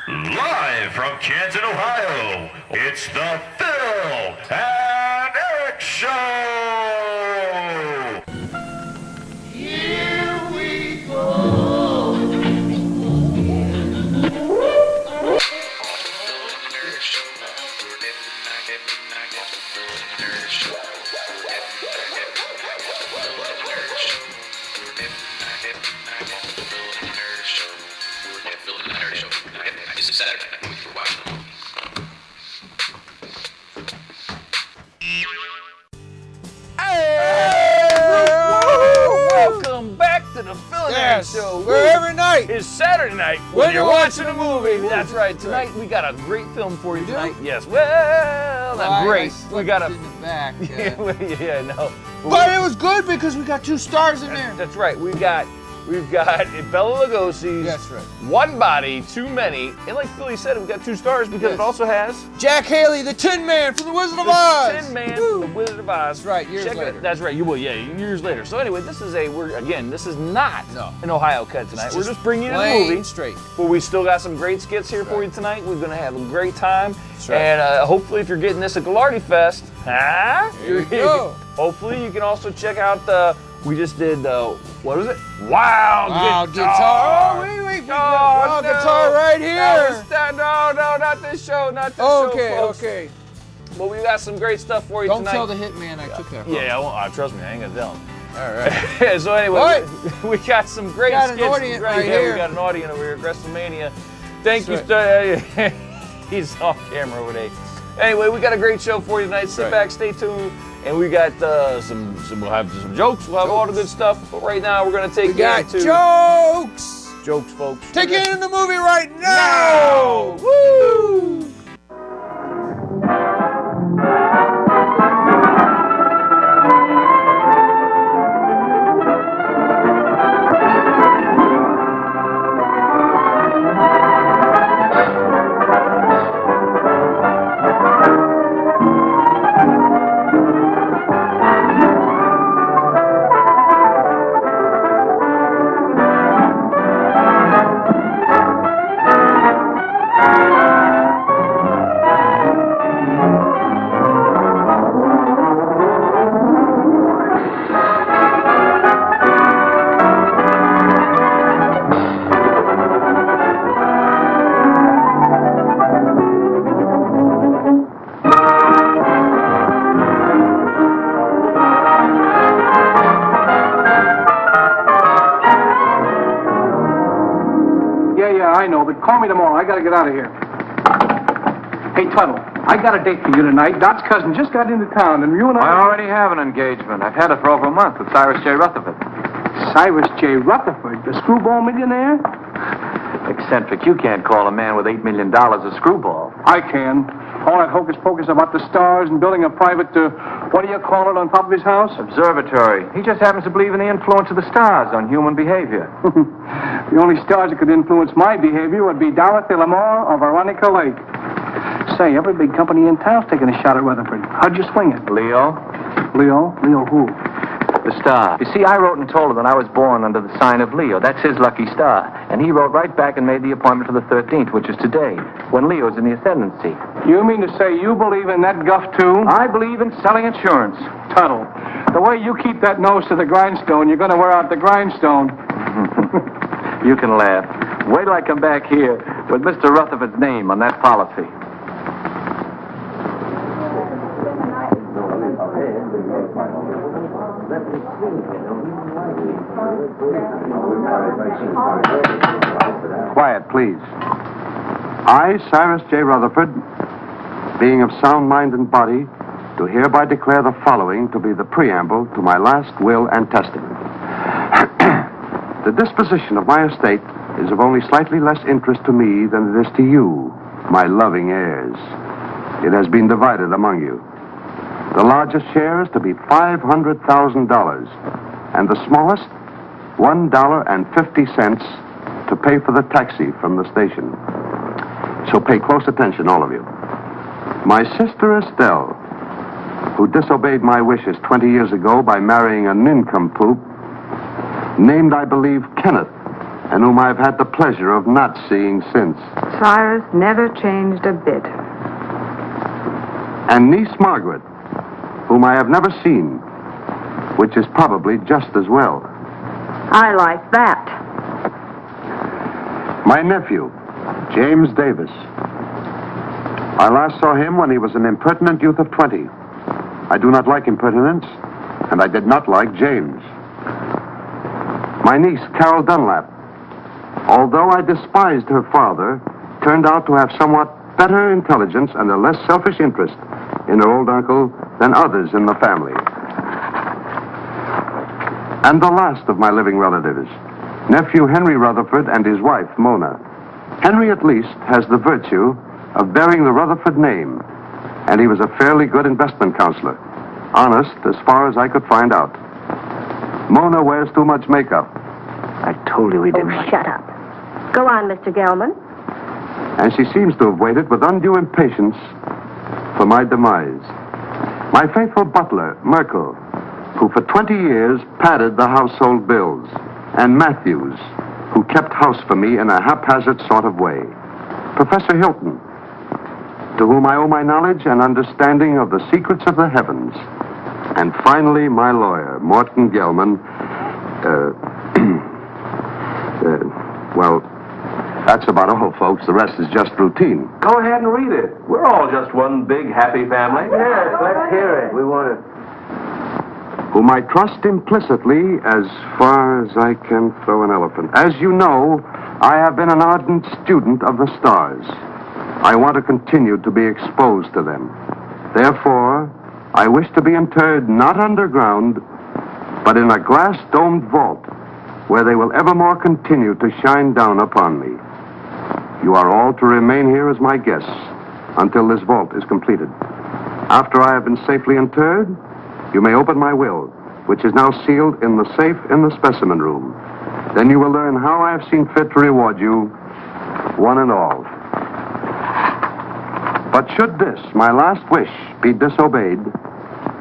Live from Canton, Ohio, it's the Phil and Erik Show! Here we go! This is Saturday night. We're watching. Welcome back to the Phil and Erik Show. Where every night is Saturday night when you're watching a movie. That's right. Tonight we got a great film for you tonight. Yes. Well, not great. We got a in the back. yeah, no. But it was good because we got 2 stars in there. That's right. We've got Bela Lugosi's That's right. One Body, Too Many. And like Philly said, we've got 2 stars because it also has Jack Haley, the Tin Man from the Wizard of Oz. Tin Man from the Wizard of Oz. That's right, years later. That's right, you will, yeah, years later. So anyway, this is not an Ohio cut tonight. We're just bringing you the movie. Straight. But we still got some great skits here for you tonight. We're going to have a great time. That's right. And hopefully if you're getting this at Gallardi Fest, Here you go. hopefully you can also check out we just did, what was it? Wow, guitar. Oh, wait. Guitar right here. No, not this show, show, folks. Okay. But we got some great stuff for you Don't tonight. tell the hitman I took that from. Yeah, I won't. Trust me, I ain't gonna tell him. All right. So anyway, we got some great got an skits. audience right here. We got an audience over here at WrestleMania. Thank you. He's off camera over there. Anyway, we got a great show for you tonight. Sit back, stay tuned, and we got some. We'll have some jokes. We'll have all the good stuff. But right now, we're gonna take you into jokes, folks. Take you into the movie right now. Woo! I know, but call me tomorrow. I gotta get out of here. Hey, Tuttle, I got a date for you tonight. Doc's cousin just got into town, and you and I already have an engagement. I've had it for over a month with Cyrus J. Rutherford. Cyrus J. Rutherford, the screwball millionaire? Eccentric. You can't call a man with $8 million a screwball. I can. All that hocus pocus about the stars and building a private, what do you call it, on top of his house? Observatory. He just happens to believe in the influence of the stars on human behavior. The only stars that could influence my behavior would be Dorothy Lamour or Veronica Lake. Say, every big company in town's taking a shot at Rutherford. How'd you swing it? Leo? Leo? Leo who? The star. You see, I wrote and told him that I was born under the sign of Leo. That's his lucky star. And he wrote right back and made the appointment for the 13th, which is today, when Leo's in the ascendancy. You mean to say you believe in that guff, too? I believe in selling insurance. Tuttle, the way you keep that nose to the grindstone, you're going to wear out the grindstone. You can laugh. Wait till I come back here with Mr. Rutherford's name on that policy. Quiet, please. I, Cyrus J. Rutherford, being of sound mind and body, do hereby declare the following to be the preamble to my last will and testament. The disposition of my estate is of only slightly less interest to me than it is to you, my loving heirs. It has been divided among you. The largest share is to be $500,000, and the smallest, $1.50 to pay for the taxi from the station. So pay close attention, all of you. My sister Estelle, who disobeyed my wishes 20 years ago by marrying a nincompoop, named, I believe, Kenneth, and whom I've had the pleasure of not seeing since. Cyrus never changed a bit. And niece Margaret, whom I have never seen, which is probably just as well. I like that. My nephew, James Davis. I last saw him when he was an impertinent youth of 20. I do not like impertinence, and I did not like James. My niece, Carol Dunlap, although I despised her father, turned out to have somewhat better intelligence and a less selfish interest in her old uncle than others in the family. And the last of my living relatives, nephew Henry Rutherford and his wife, Mona. Henry, at least, has the virtue of bearing the Rutherford name, and he was a fairly good investment counselor. Honest, as far as I could find out. Mona wears too much makeup. I told you we didn't. Oh, shut up. Go on, Mr. Gelman. And she seems to have waited with undue impatience for my demise. My faithful butler, Merkel, who for 20 years padded the household bills, and Matthews, who kept house for me in a haphazard sort of way. Professor Hilton, to whom I owe my knowledge and understanding of the secrets of the heavens. And finally, my lawyer, Morton Gelman. Well, that's about all, folks. The rest is just routine. Go ahead and read it. We're all just one big happy family. Yes, let's hear it. We want to... Whom I trust implicitly as far as I can throw an elephant. As you know, I have been an ardent student of the stars. I want to continue to be exposed to them. Therefore, I wish to be interred not underground, but in a glass-domed vault where they will evermore continue to shine down upon me. You are all to remain here as my guests until this vault is completed. After I have been safely interred, you may open my will, which is now sealed in the safe in the specimen room. Then you will learn how I have seen fit to reward you, one and all. But should this, my last wish, be disobeyed,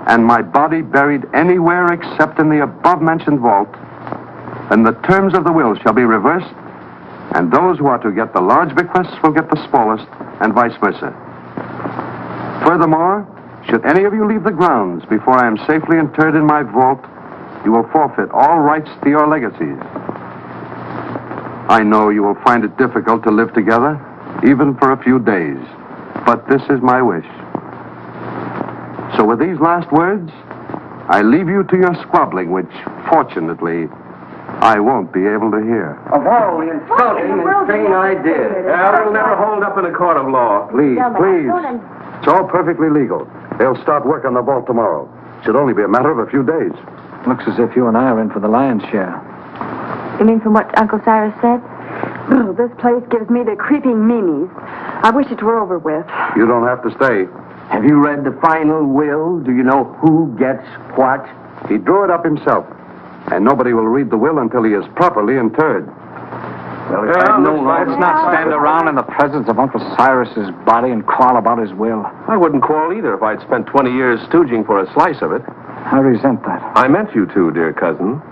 and my body buried anywhere except in the above-mentioned vault, then the terms of the will shall be reversed, and those who are to get the large bequests will get the smallest, and vice versa. Furthermore, should any of you leave the grounds before I am safely interred in my vault, you will forfeit all rights to your legacies. I know you will find it difficult to live together, even for a few days, but this is my wish. So with these last words, I leave you to your squabbling, which, fortunately, I won't be able to hear. Of all the insulting and insane ideas. It'll never hold up in a court of law. Please, please. It's all perfectly legal. They'll start work on the vault tomorrow. Should only be a matter of a few days. Looks as if you and I are in for the lion's share. You mean from what Uncle Cyrus said? Oh, this place gives me the creeping meanies. I wish it were over with. You don't have to stay. Have you read the final will? Do you know who gets what? He drew it up himself, and nobody will read the will until he is properly interred. Well, if I'd known, let's not stand around in the presence of Uncle Cyrus's body and quarrel about his will. I wouldn't quarrel either if I'd spent 20 years stooging for a slice of it. I resent that. I meant you to, dear cousin.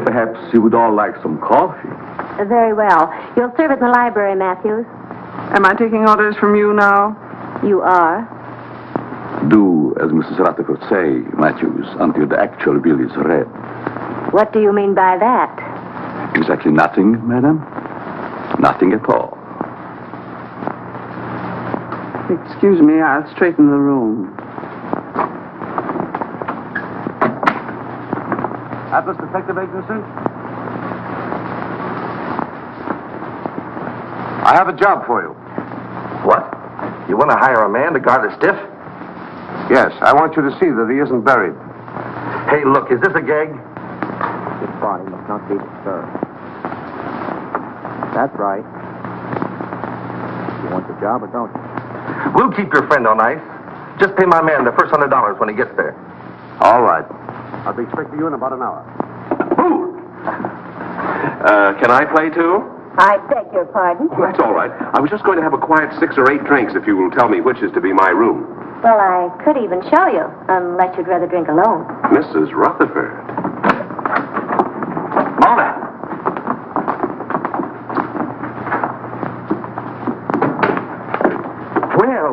Perhaps you would all like some coffee. Very well. You'll serve it in the library, Matthews. Am I taking orders from you now? You are. Do as Mrs. Rutherford say, Matthews, until the actual bill is read. What do you mean by that? Exactly nothing, madam. Nothing at all. Excuse me, I'll straighten the room. Atlas Detective Agency? I have a job for you. What? You want to hire a man to guard a stiff? Yes, I want you to see that he isn't buried. Hey, look, is this a gag? His body must not be disturbed. That's right. You want the job or don't you? We'll keep your friend on ice. Just pay my man the first $100 when he gets there. All right. I'll be expecting you in about an hour. Can I play too? I beg your pardon. Oh, that's all right. I was just going to have a quiet 6 or 8 drinks if you will tell me which is to be my room. Well, I could even show you, unless you'd rather drink alone. Mrs. Rutherford. Mona!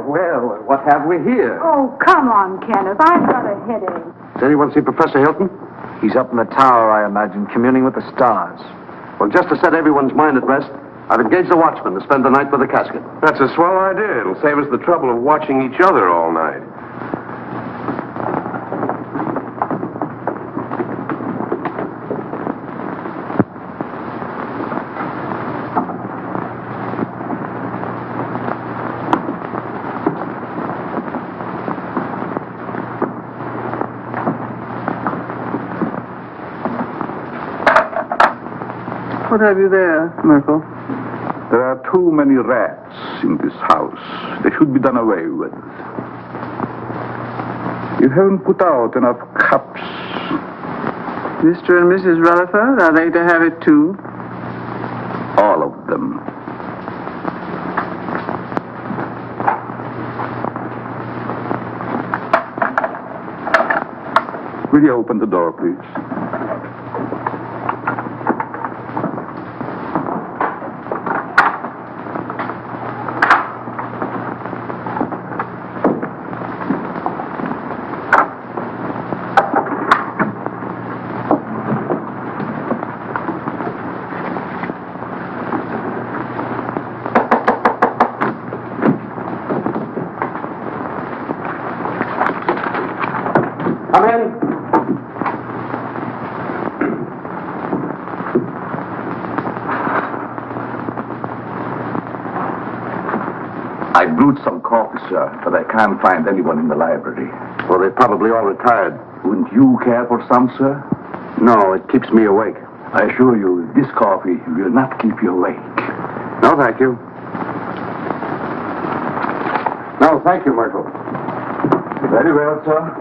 Well, what have we here? Oh, come on, Kenneth. I've got a headache. Does anyone see Professor Hilton? He's up in the tower, I imagine, communing with the stars. Well, just to set everyone's mind at rest, I've engaged a watchman to spend the night with the casket. That's a swell idea. It'll save us the trouble of watching each other all night. What have you there, Merkel? There are too many rats in this house. They should be done away with. You haven't put out enough cups. Mr. and Mrs. Rutherford, are they to have it too? All of them. Will you open the door, please? Come in. I brewed some coffee, sir, but I can't find anyone in the library. Well, they're probably all retired. Wouldn't you care for some, sir? No, it keeps me awake. I assure you, this coffee will not keep you awake. No, thank you. No, thank you, Merkel. Very well, sir.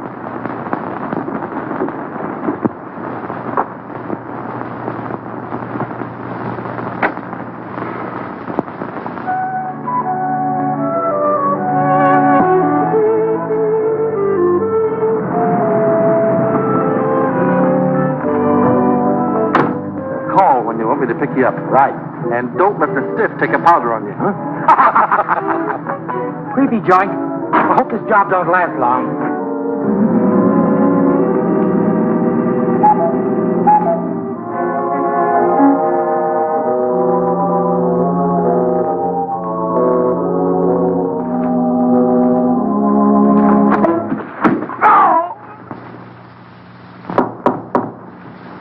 Call when you want me to pick you up. Right. And don't let the stiff take a powder on you, huh? Creepy joint. I hope this job don't last long.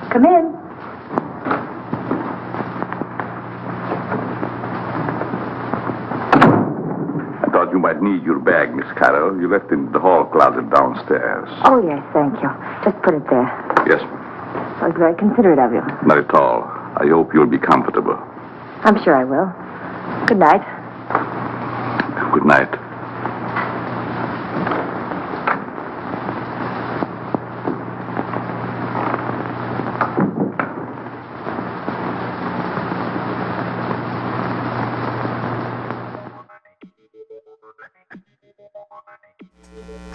Come in. I thought you might need your bag, Miss Carroll. You left it in the hall closet downstairs. Oh, yes, thank you. Just put it there. Yes, That was very considerate of you. not at all. I hope you'll be comfortable. I'm sure I will. Good night. Good night.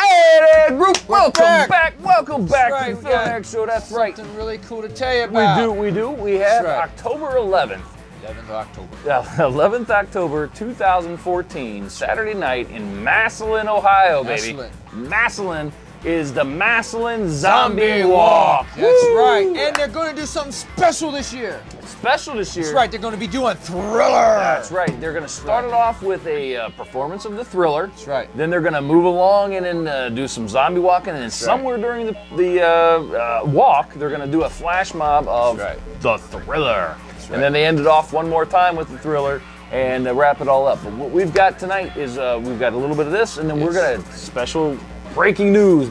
Hey there, group! Welcome back. back. Welcome back That's to right, the we Phil got and Erik Show. That's right. Something really cool to tell you about. We do. We have right. October 11th. 11th of October. 11th October 2014, Saturday night in Massillon, Ohio, baby. Massillon is the Massillon Zombie Walk. That's Woo! right. And they're going to do something special this year. Special this year. That's right. They're going to be doing Thriller. That's right. They're going to start it off with a performance of the Thriller. That's right. Then they're going to move along and then do some zombie walking. And then somewhere during the walk, they're going to do a flash mob of the Thriller. And then they end it off one more time with the Thriller and wrap it all up. But what we've got tonight is we've got a little bit of this, and then we're going to special breaking news.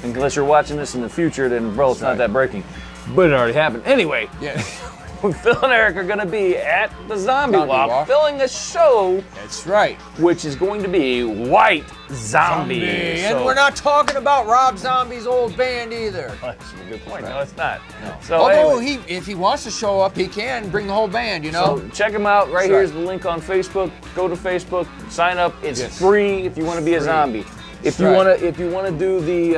Unless you're watching this in the future, then, bro, it's not that breaking. But it already happened. Anyway. Yeah. Phil and Erik are going to be at the Zombie Walk filling a show. That's right. Which is going to be White Zombie. And we're not talking about Rob Zombie's old band either. That's a good point. No, it's not. No. So although anyway, if he wants to show up, he can bring the whole band, you know. So check him out. Right here's the link on Facebook. Go to Facebook, sign up. It's free if you want to be a zombie. If you want to do the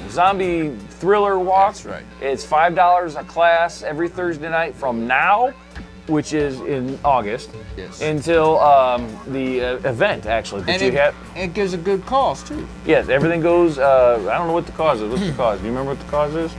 zombie thriller walk, it's $5 a class every Thursday night from now, which is in August, until the event actually. And it gives a good cause too. Yes, everything goes. I don't know what the cause is. What's the cause? Do you remember what the cause is?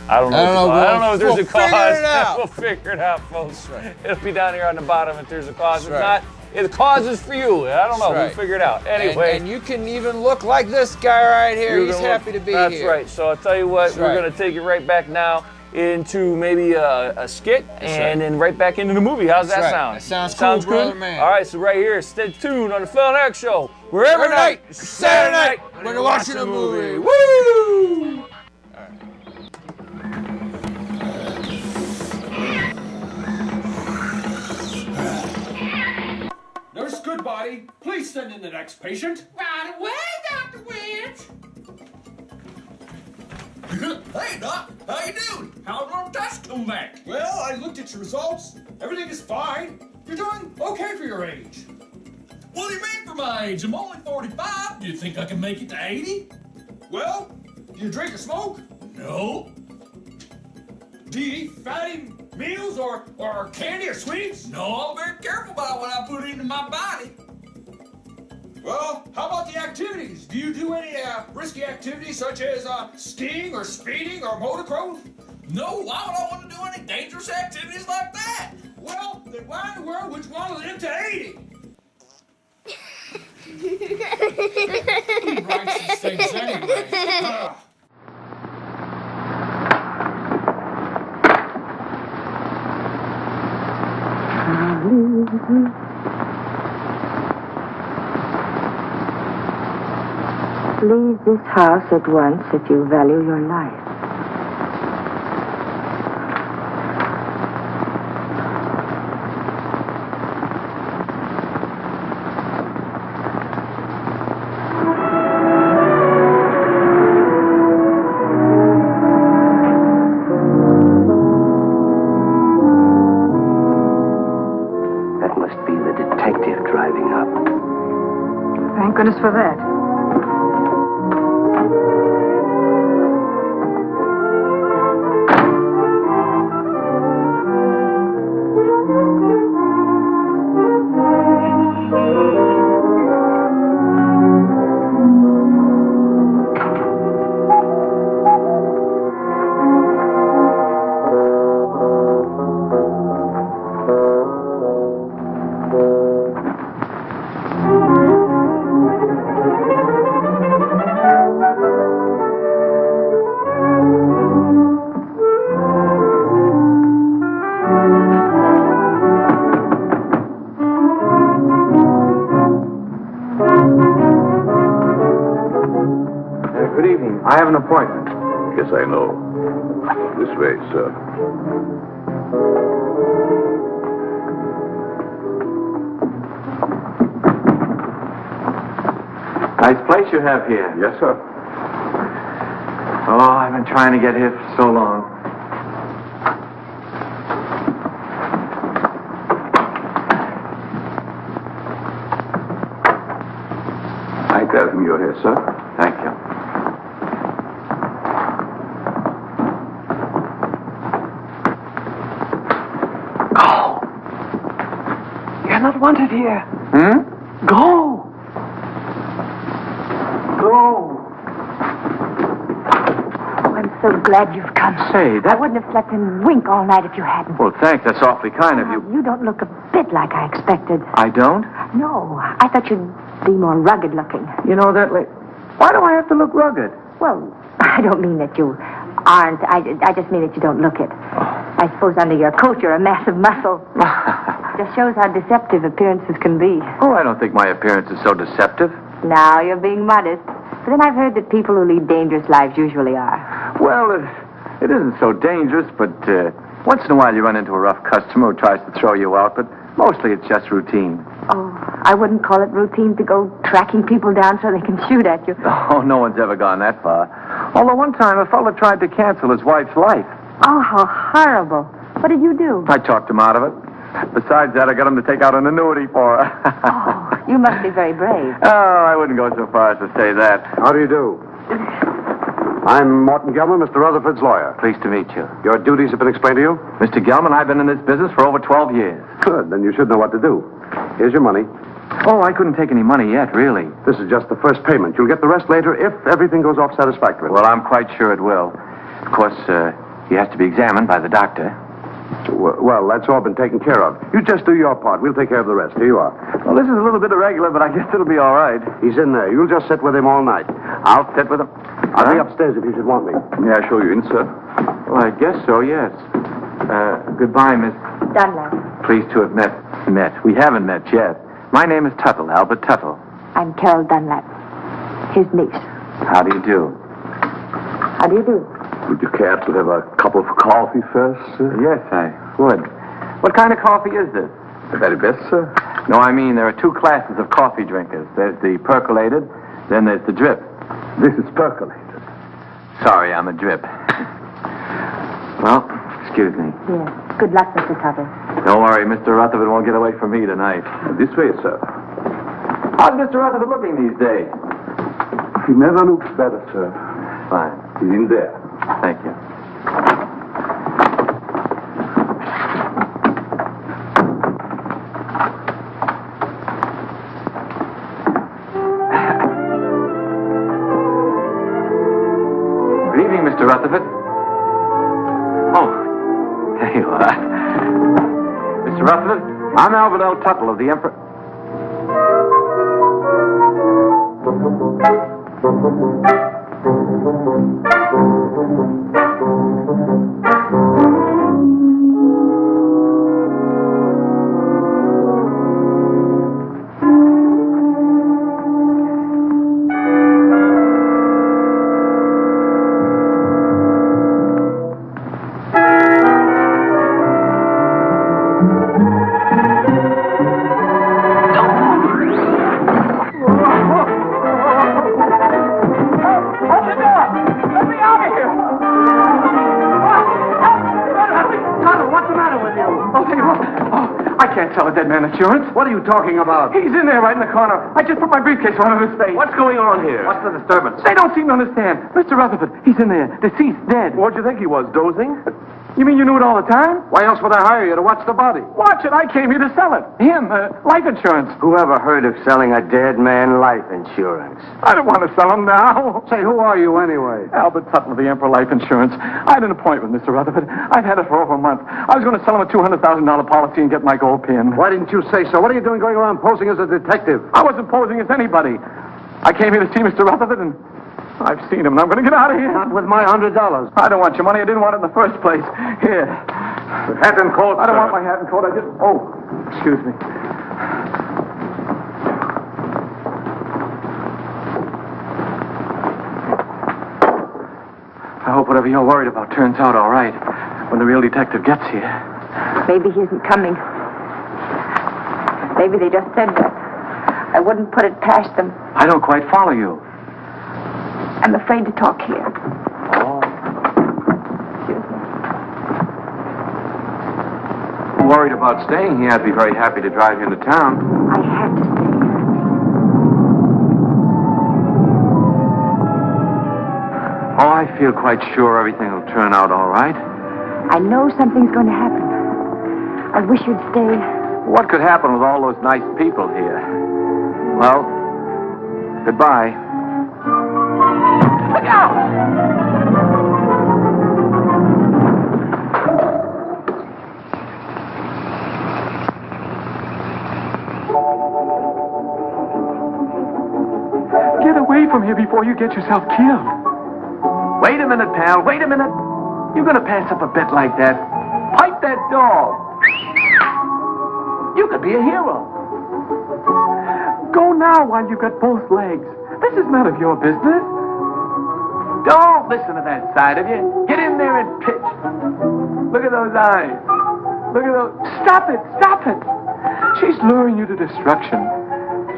I don't know. I don't know if there's a cause. We'll figure it out, folks. It'll be down here on the bottom if there's a cause. If not, the cause is for you. I don't know. We'll figure it out. Anyway. And you can even look like this guy right here. He's happy to be here. That's right. So I'll tell you what, we're going to take it right back now into maybe a skit and then right back into the movie. How's that sound? That sounds cool, brother, man. All right, so right here, stay tuned on the Phil and Erik Show. Where every night, Saturday night, when you're watching a movie. Woo! Nurse Goodbody, please send in the next patient. Right away, Dr. Wentz. Hey, Doc. How you doing? How'd our test come back? Well, I looked at your results. Everything is fine. You're doing okay for your age. What do you mean for my age? I'm only 45. Do you think I can make it to 80? Well, do you drink or smoke? No. Do you eat fatty meals or candy or sweets? No, I'm very careful about what I put into my body. Well, how about the activities? Do you do any risky activities such as skiing or speeding or motocross? No, why would I want to do any dangerous activities like that? Well, then why in the world would you want to live to 80? Who writes these things anyway? Leave this house at once if you value your life. That must be the detective driving up. Thank goodness for that. Good evening. I have an appointment. Yes, I know. This way, sir. Nice place you have here. Yes, sir. Oh, I've been trying to get here for so long. I tell him you're here, sir. Thank you. Go! You're not wanted here. Hmm? Go! Go! Oh, I'm so glad you've come. Say, I wouldn't have slept in wink all night if you hadn't. Well, thanks. That's awfully kind of you. You don't look a bit like I expected. I don't? No, I thought you'd be more rugged looking. You know that, why do I have to look rugged? Well, I don't mean that you aren't. I just mean that you don't look it. I suppose under your coat you're a mass of muscle. Just shows how deceptive appearances can be. Oh, I don't think my appearance is so deceptive. Now you're being modest. But then I've heard that people who lead dangerous lives usually are. Well, it isn't so dangerous, but Once in a while you run into a rough customer who tries to throw you out, but mostly it's just routine. Oh, I wouldn't call it routine to go tracking people down so they can shoot at you. Oh, no one's ever gone that far. Although one time a fellow tried to cancel his wife's life. Oh, how horrible. What did you do? I talked him out of it. Besides that, I got him to take out an annuity for her. Oh, you must be very brave. Oh, I wouldn't go so far as to say that. How do you do? I'm Morton Gelman, Mr. Rutherford's lawyer. Pleased to meet you. Your duties have been explained to you? Mr. Gelman, I've been in this business for over 12 years. Good, then you should know what to do. Here's your money. Oh, I couldn't take any money yet, really. This is just the first payment. You'll get the rest later if everything goes off satisfactorily. Well, I'm quite sure it will. Of course, he has to be examined by the doctor. Well, that's all been taken care of. You just do your part. We'll take care of the rest. Here you are. Well, this is a little bit irregular, but I guess it'll be all right. He's in there. You'll just sit with him all night. I'll sit with him. I'll be upstairs if you should want me. May I show you in, sir? Well, I guess so, yes. Goodbye, Miss... Dunlap. Pleased to have met. We haven't met yet. My name is Tuttle, Albert Tuttle. I'm Carol Dunlap, his niece. How do you do? How do you do? Would you care to have a cup of coffee first, sir? Yes, I would. What kind of coffee is this? The very best, sir. No, I mean, there are two classes of coffee drinkers. There's the percolated, then there's the drip. This is percolated. Sorry, I'm a drip. Well, excuse me. Yes. Good luck, Mr. Tuttle. Don't worry, Mr. Rutherford won't get away from me tonight. This way, sir. How's Mr. Rutherford looking these days? He never looks better, sir. Fine. He's in there. Thank you. Good evening, Mr. Rutherford. Oh, there you are. Mr. Rutherford, I'm Albert L. Tuttle of the Emperor... Insurance? What are you talking about? He's in there right in the corner. I just put my briefcase right on his face. What's going on here? What's the disturbance? They don't seem to understand. Mr. Rutherford, he's in there. Deceased, dead. What'd you think he was, dozing? You mean you knew it all the time? Why else would I hire you to watch the body? Watch it. I came here to sell it. Him, life insurance. Whoever heard of selling a dead man life insurance? I don't want to sell him now. Say, who are you anyway? Albert Tuttle of the Emperor Life Insurance. I had an appointment with Mr. Rutherford. I've had it for over a month. I was going to sell him a $200,000 policy and get my gold pin. Why didn't you say so? What are you doing going around posing as a detective? I wasn't posing as anybody. I came here to see Mr. Rutherford, and I've seen him, and I'm going to get out of here. Not with my $100. I don't want your money. I didn't want it in the first place. Here. Hat and coat, I don't want my hat and coat. I just... Oh, excuse me. I hope whatever you're worried about turns out all right when the real detective gets here. Maybe he isn't coming. Maybe they just said that. I wouldn't put it past them. I don't quite follow you. I'm afraid to talk here. Oh. Worried about staying here. I'd be very happy to drive you into town. I have to stay here. Oh, I feel quite sure everything will turn out all right. I know something's going to happen. I wish you'd stay. What could happen with all those nice people here? Well, goodbye. Look out! Get away from here before you get yourself killed. Wait a minute, pal. Wait a minute. You're going to pass up a bet like that. Pipe that dog. You could be a hero. Go now while you've got both legs. This is none of your business. Don't listen to that side of you. Get in there and pitch. Look at those eyes. Look at those... Stop it! Stop it! She's luring you to destruction.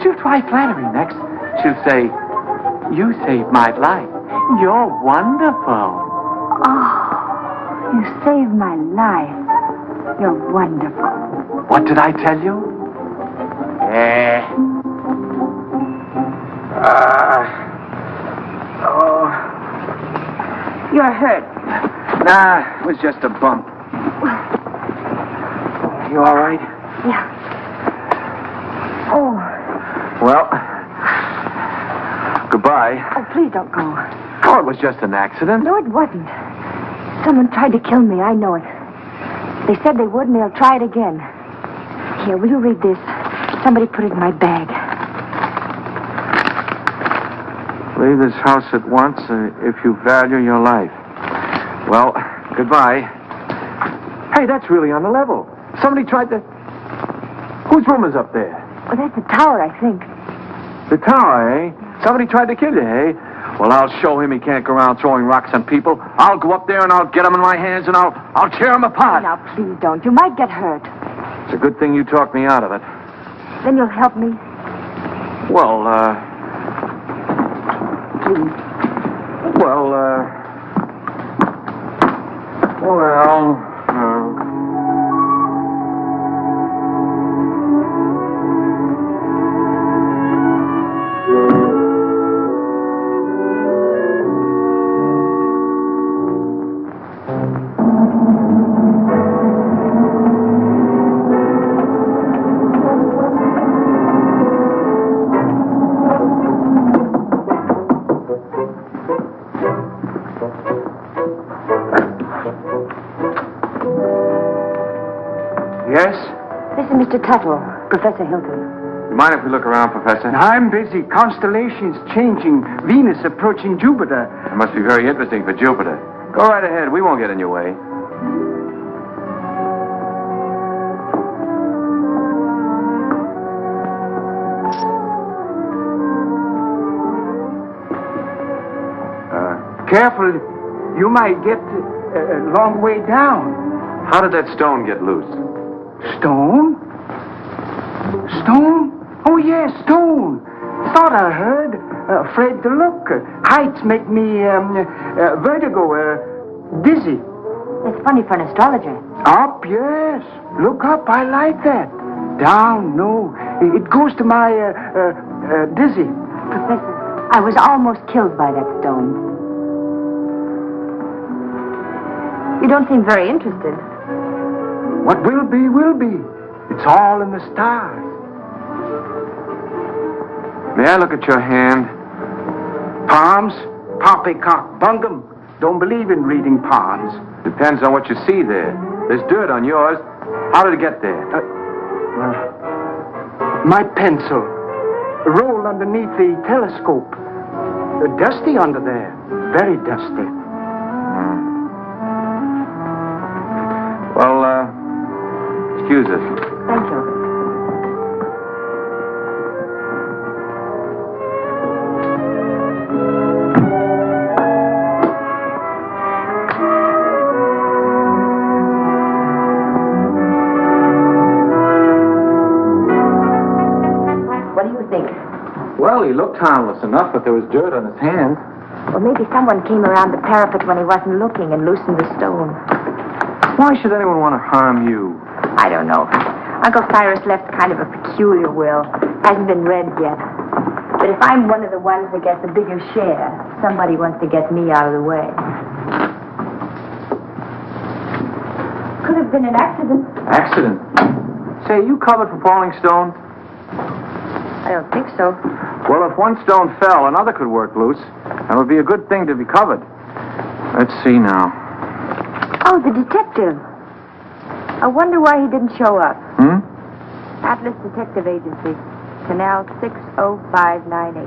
She'll try flattery next. She'll say, you saved my life. You're wonderful. Oh, you saved my life. You're wonderful. What did I tell you? You're hurt. Nah, it was just a bump. You all right? Yeah. Oh. Well, goodbye. Oh, please don't go. Oh, it was just an accident. No, it wasn't. Someone tried to kill me. I know it. They said they would, and they'll try it again. Here, will you read this? Somebody put it in my bag. Leave this house at once if you value your life. Well, goodbye. Hey, that's really on the level. Somebody tried to... Whose room is up there? Oh, that's the tower, I think. The tower, eh? Somebody tried to kill you, eh? Well, I'll show him he can't go around throwing rocks on people. I'll go up there and I'll get him in my hands and I'll tear him apart. Now, please don't. You might get hurt. It's a good thing you talked me out of it. Then you'll help me? Well, Please. Yes? This is Mr. Tuttle, Professor Hilton. You mind if we look around, Professor? I'm busy. Constellations changing. Venus approaching Jupiter. It must be very interesting for Jupiter. Go right ahead. We won't get in your way. Careful. You might get a long way down. How did that stone get loose? Stone? Stone? Oh, yes, stone. Thought I heard. Afraid to look. Heights make me vertigo, dizzy. It's funny for an astrologer. Up, yes. Look up, I like that. Down, no. It goes to my dizzy. Professor, I was almost killed by that stone. You don't seem very interested. What will be, will be. It's all in the stars. May I look at your hand? Palms? Poppycock, bungum. Don't believe in reading palms. Depends on what you see there. There's dirt on yours. How did it get there? My pencil. Rolled underneath the telescope. Dusty under there. Very dusty. Well, excuse us. Thank you. What do you think? Well, he looked harmless enough, but there was dirt on his hand. Well, maybe someone came around the parapet when he wasn't looking and loosened the stone. Why should anyone want to harm you? I don't know. Uncle Cyrus left kind of a peculiar will. Hasn't been read yet. But if I'm one of the ones that gets a bigger share, somebody wants to get me out of the way. Could have been an accident. Accident? Say, you covered for falling stones? I don't think so. Well, if one stone fell, another could work loose. That would be a good thing to be covered. Let's see now. Oh, the detective. I wonder why he didn't show up. Atlas Detective Agency, Canal 60598.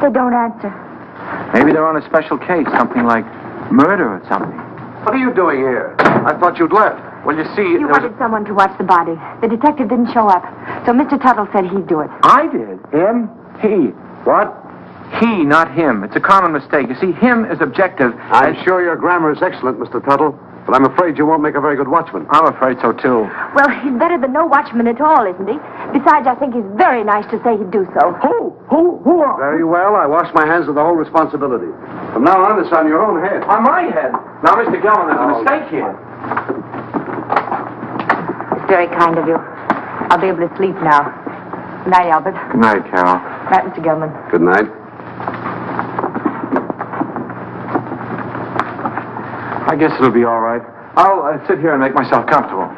They don't answer. Maybe they're on a special case, something like murder or something. What are you doing here? I thought you'd left. Well, you see... You wanted someone to watch the body. The detective didn't show up, so Mr. Tuttle said he'd do it. I did. Him? He. What? He, not him. It's a common mistake. You see, him is objective. I'm sure your grammar is excellent, Mr. Tuttle, but I'm afraid you won't make a very good watchman. I'm afraid so, too. Well, he's better than no watchman at all, isn't he? Besides, I think he's very nice to say he'd do so. Who are? Very well. I wash my hands of the whole responsibility. From now on, it's on your own head. On my head. Now, Mr. Gellman, there's a mistake here. It's very kind of you. I'll be able to sleep now. Good night, Albert. Good night, Carol. Night, Mr. Gellman. Good night. I guess it'll be all right. I'll sit here and make myself comfortable.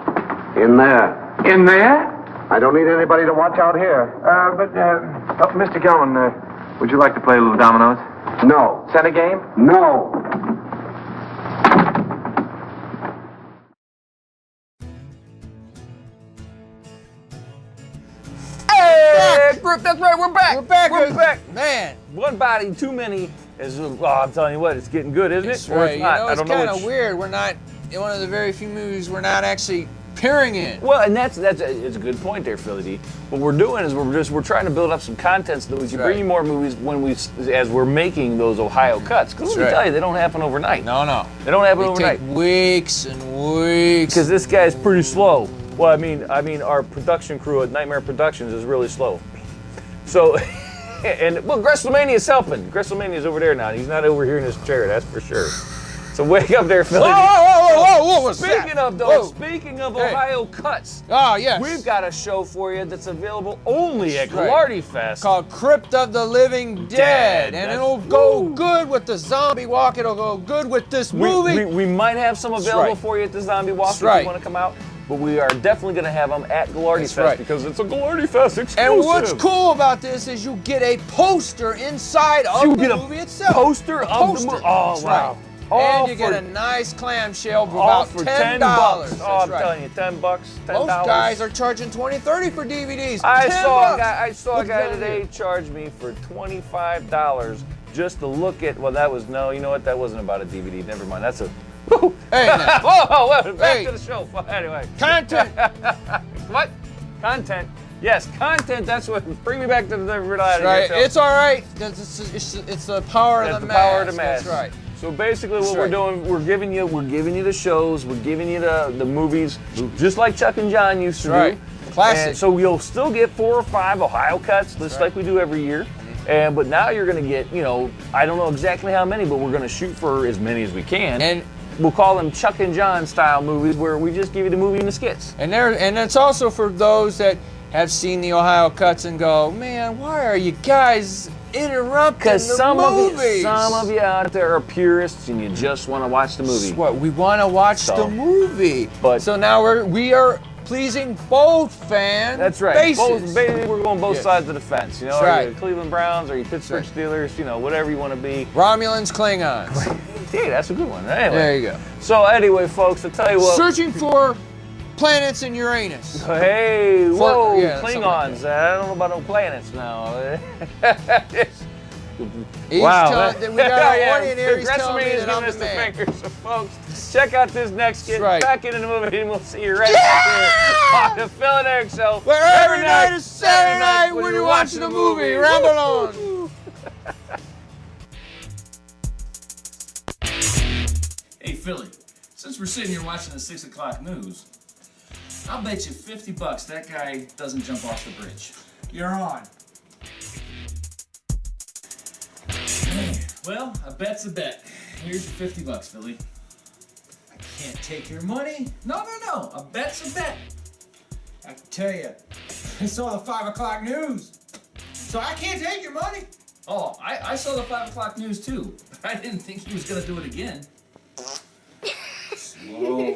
In there. In there? I don't need anybody to watch out here. Mr. Gellman, would you like to play a little dominoes? No. Set a game? No. Hey, group, that's right, we're back. We're back. We're back. Man. One body too many is, I'm telling you what, it's getting good, isn't That's it? Or right. it's not. You know, I it's don't know kind which. of weird. We're not, in one of the very few movies we're not actually appearing in. Well, and it's a good point there, Philly D. What we're doing is we're trying to build up some content so that we can bring you more movies as we're making those Ohio cuts. Because let me tell you, they don't happen overnight. No. They don't happen overnight. Take weeks and weeks. Because this guy's pretty slow. Well, I mean, our production crew at Nightmare Productions is really slow. So, WrestleMania's helping. WrestleMania's over there now. He's not over here in his chair, that's for sure. So wake up there, Philly. Whoa, what's that? Speaking of Ohio cuts. Oh, yes. We've got a show for you that's available only at Ghilardi Fest. Called Crypt of the Living Dead. And it'll go good with the Zombie Walk. It'll go good with this movie. We might have some available for you at the Zombie Walk if you want to come out. But we are definitely going to have them at Ghilardi Fest because it's a Ghilardi Fest exclusive. And what's cool about this is you get a poster inside of the movie itself. Poster of the movie. Oh, wow. And you get a nice clamshell for about $10. Oh, I'm telling you, $10. Most guys are charging $20, $30 for DVDs. I saw a guy today charge me for $25 just to look at. Well, that was you know what? That wasn't about a DVD. Never mind. That's a. Hey, now. Whoa, back to the show. Anyway. Content. What? Content. Yes, content. That's what. Bring me back to the reality. Right. It's all right. It's the power of the mass. Power of the mass. That's right. So basically, what we're doing, we're giving you the shows, we're giving you the movies, just like Chuck and John used to do. Classic. And so you'll still get 4 or 5 Ohio cuts, just like we do every year. But now you're going to get, I don't know exactly how many, but we're going to shoot for as many as we can. And we'll call them Chuck and John style movies, where we just give you the movie and the skits. And it's also for those that have seen the Ohio cuts and go, man, why are you guys interrupting the movies? Some of you out there are purists and you just want to watch the movie. What we want to watch the movie. So now we are pleasing both fan That's right. bases. We're going both sides of the fence. That's are right. you Cleveland Browns? Are you Pittsburgh Steelers? Whatever you want to be. Romulans, Klingons. Yeah, that's a good one. Anyway. There you go. So anyway, folks, I'll tell you what. Searching for planets in Uranus. Hey, whoa, Like Klingons. I don't know about no planets now. We got our audience telling me that I'm the man. So, folks, check out this next skit. Back into the movie, and we'll see you right back here on the Phil and Erik Show. Where every night is Saturday night when you're watching a movie. Ramble on. Hey, Philly, since we're sitting here watching the 6 o'clock news, I'll bet you $50 that guy doesn't jump off the bridge. You're on. Well, a bet's a bet. Here's your $50, Philly. I can't take your money. No. A bet's a bet. I can tell you, I saw the 5 o'clock news, so I can't take your money. Oh, I saw the 5 o'clock news too. I didn't think he was gonna do it again. Slow.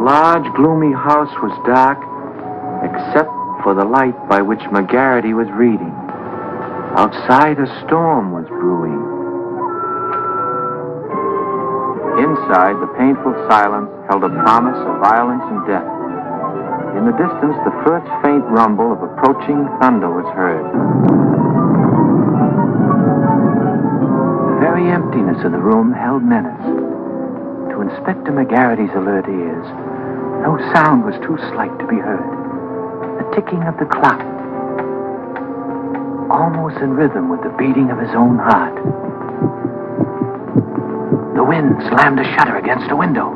large, gloomy house was dark, except for the light by which McGarity was reading. Outside, a storm was brewing. Inside, the painful silence held a promise of violence and death. In the distance, the first faint rumble of approaching thunder was heard. The very emptiness of the room held menace. To Inspector McGarity's alert ears, no sound was too slight to be heard. The ticking of the clock, almost in rhythm with the beating of his own heart. The wind slammed a shutter against a window.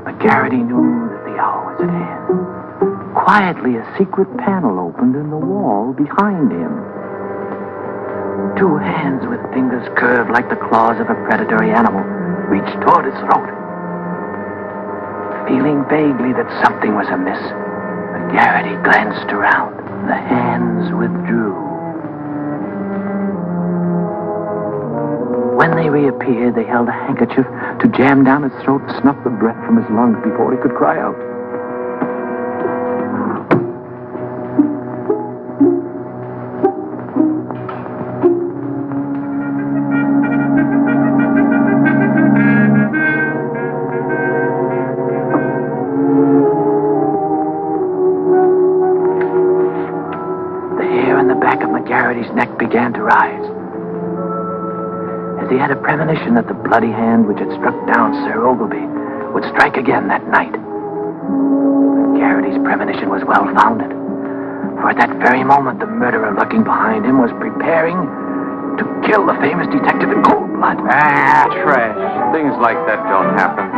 McGarity knew that the hour was at hand. Quietly, a secret panel opened in the wall behind him. Two hands with fingers curved like the claws of a predatory animal reached toward his throat. Feeling vaguely that something was amiss, McGarity glanced around. The hands withdrew. When they reappeared, they held a handkerchief to jam down his throat and snuff the breath from his lungs before he could cry out. The hair on the back of McGarity's neck began to rise. He had a premonition that the bloody hand which had struck down Sir Ogilvy would strike again that night. But Garrity's premonition was well-founded, for at that very moment the murderer lurking behind him was preparing to kill the famous detective in cold blood. Ah, trash. Things like that don't happen.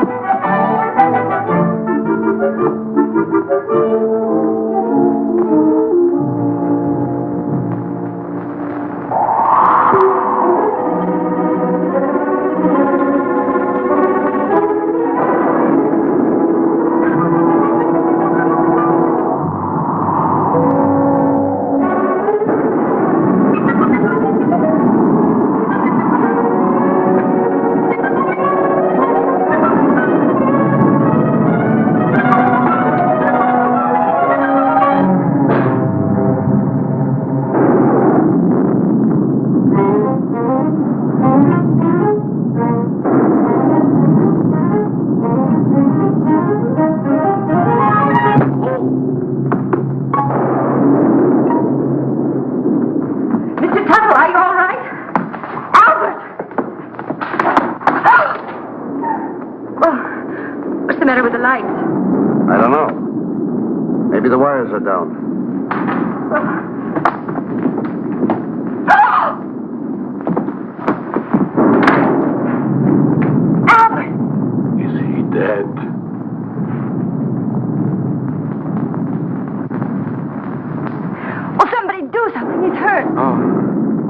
I don't know. Maybe the wires are down. Is he dead? Will somebody do something? He's hurt. Oh.